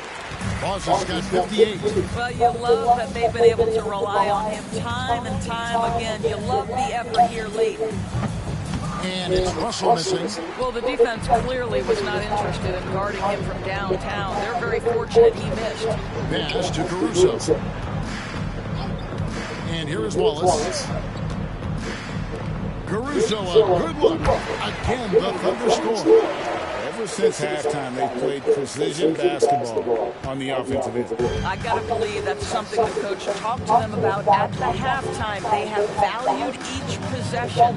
Boss has got 58. Well, you love that they've been able to rely on him time and time again. You love the effort here late. And it's Russell missing. Well, the defense clearly was not interested in guarding him from downtown. They're very fortunate he missed. Pass to Caruso. And here is Wallace. Caruso, a good look. Again, the Thunder score. Ever since halftime, they've played precision basketball on the offensive end. I got to believe that's something the coach talked to them about at the halftime. They have valued each possession.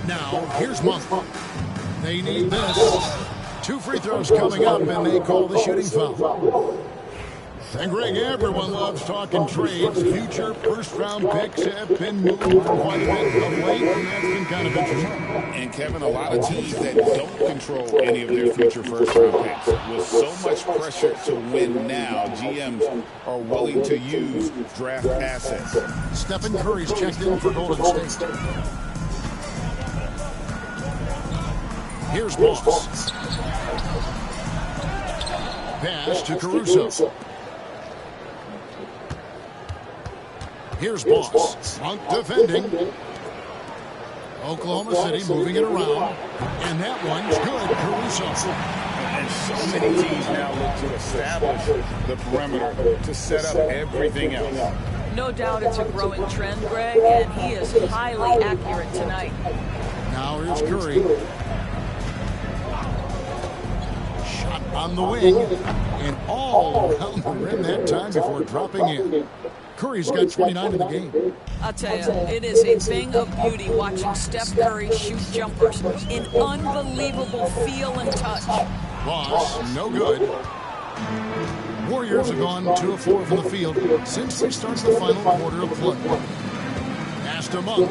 Now, here's Monk. They need this. 2 free throws coming up, and they call the shooting foul. And Greg, everyone loves talking trades. Future first-round picks have been moved quite a bit of late, and that's been kind of interesting. And, Kevin, a lot of teams that don't control any of their future first-round picks. With so much pressure to win now, GMs are willing to use draft assets. Stephen Curry's checked in for Golden State. Here's Boss. Pass to Caruso. Here's Boss. Monk defending. Oklahoma City moving it around. And that one's good. Caruso. And so many teams now look to establish the perimeter to set up everything else. No doubt it's a growing trend, Greg, and he is highly accurate tonight. Now here's Curry. Shot on the wing. And all around the rim that time before dropping in. Curry's got 29 in the game. I'll tell you, it is a thing of beauty watching Steph Curry shoot jumpers in unbelievable feel and touch. Boss, no good. Warriors have gone 2 of 4 from the field since they started the final quarter of play. Pass to Monk.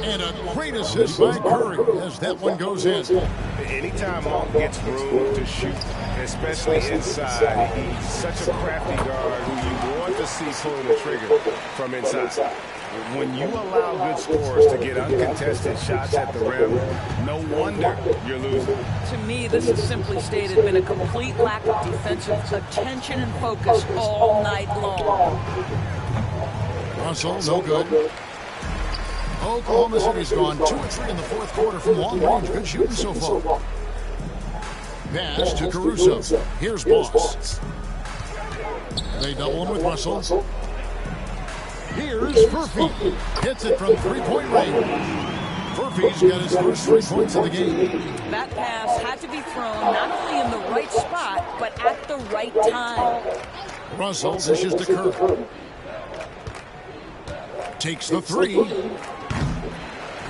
And a great assist by Curry as that one goes in. Anytime Monk gets room to shoot, especially inside, he's such a crafty guard who you want to see pulling the trigger from inside. When you allow good scorers to get uncontested shots at the rim, no wonder you're losing. To me, this has simply stated been a complete lack of defensive attention and focus all night long. Russell, no good. Oklahoma City's gone 2 of 3 in the fourth quarter from long range. Good shooting so far. Pass to Caruso. Here's Boss. They double him with Russell. Here's Furphy. Hits it from three-point range. Furphy's got his first 3 points of the game. That pass had to be thrown not only in the right spot, but at the right time. Russell dishes to Kerr. Takes the three.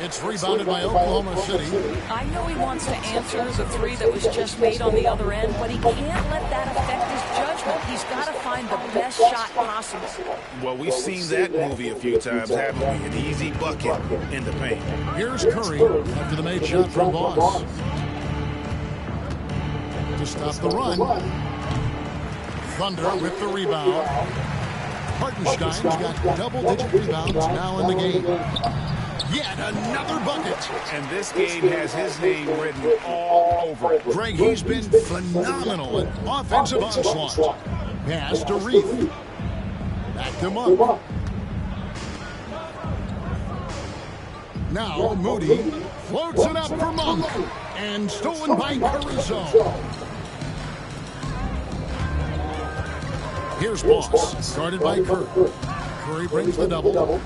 It's rebounded by Oklahoma City. I know he wants to answer the three that was just made on the other end, but he can't let that affect his judgment. He's got to find the best shot possible. Well, we've seen that movie a few times, haven't we? An easy bucket in the paint. Here's Curry after the made shot from Boss. To stop the run. Thunder with the rebound. Hartenstein's got double-digit rebounds now in the game. Yet another bucket. And this game has his name written all over it. Greg, he's been phenomenal in offensive onslaught. Pass to Reith. Back to Monk. Now Moody floats it up for Monk. And stolen by Caruso. Here's Boss, guarded by Kerr. Curry brings the double.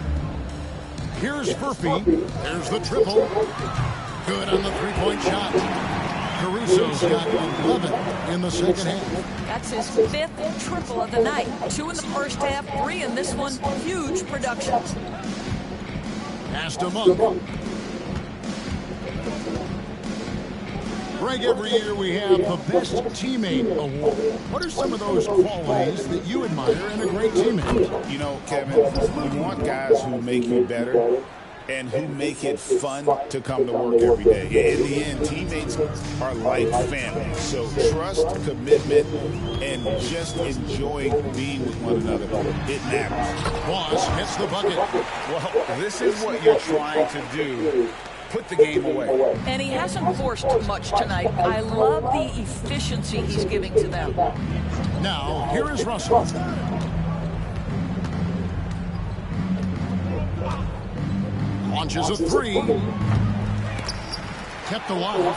Here's Furphy. There's the triple. Good on the three-point shot. Caruso's got 11 in the second half. That's his 5th triple of the night. 2 in the first half, 3 in this one. Huge production. Pass to Monk. Greg, every year we have the Best Teammate Award. What are some of those qualities that you admire in a great teammate? You know, Kevin, we want guys who make you better and who make it fun to come to work every day. In the end, teammates are like family. So trust, commitment, and just enjoying being with one another. It matters. Boss hits the bucket. Well, this is what you're trying to do. Put the game away. And he hasn't forced much tonight. I love the efficiency he's giving to them. Now, here is Russell. Launches a three. Kept alive.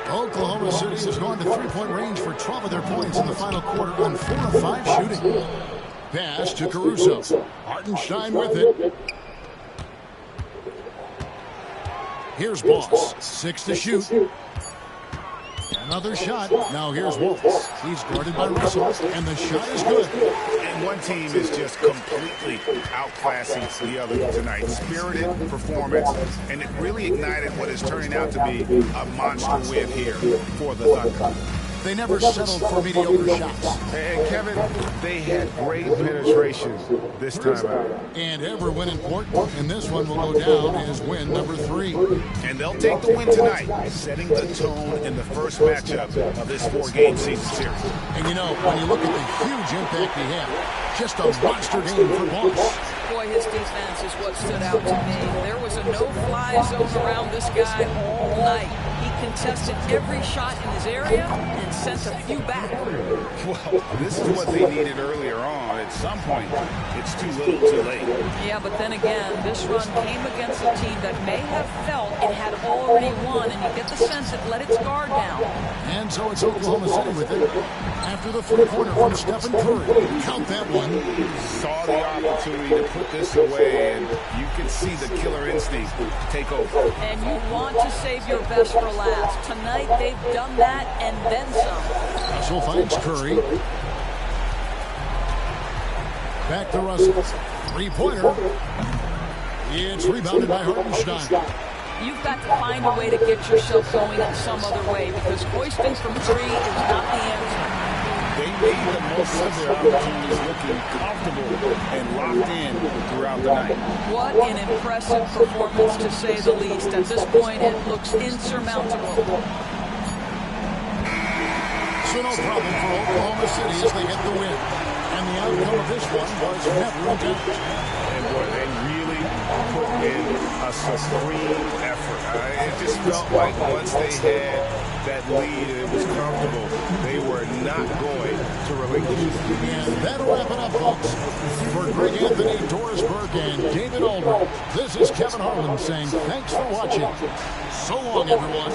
Oklahoma City has gone to three-point range for 12 of their points in the final quarter on 4 of 5 shooting. Pass to Caruso. Hartenstein with it. Here's Boss. 6 to shoot. Another shot. Now here's Waltz. He's guarded by Russell, and the shot is good. And one team is just completely outclassing the other tonight. Spirited performance, and it really ignited what is turning out to be a monster win here for the Thunder. They never settled for mediocre shots. And Kevin, they had great penetration this time out. And every win important, and this one will go down as win number 3. And they'll take the win tonight, setting the tone in the first matchup of this 4-game season series. And you know, when you look at the huge impact he had, just a monster game for Boss. Boy, his defense is what stood out to me. There was a no-fly zone around this guy all night. He contested every shot in his area and sent a few back. Well, this is what they needed earlier on. At some point, it's too little too late. Yeah, but then again, this run came against a team that may have felt it had already won, and you get the sense it let its guard down. And so it's Oklahoma City with it. After the three-pointer from Stephen Curry. Count that one. Saw the opportunity to put this away, and you can see the killer instinct take over. And you want to save your best for last. Tonight, they've done that and then some. Russell finds Curry. Back to Russell. Three-pointer. It's rebounded by Hartenstein. You've got to find a way to get yourself going in some other way, because hoisting from 3 is not the answer. They made the most of their opportunities, looking comfortable and locked in throughout the night. What an impressive performance, to say the least. At this point, it looks insurmountable. So no problem for Oklahoma City as they get the win. And the outcome of this one was never in doubt. And boy, they really put in a supreme effort. It just felt like once they had that lead and it was comfortable, they were not going to relinquish it. And that'll wrap it up, folks. For Greg Anthony, Doris Burke, and David Aldridge, this is Kevin Harlan saying thanks for watching. So long, everyone.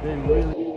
Then really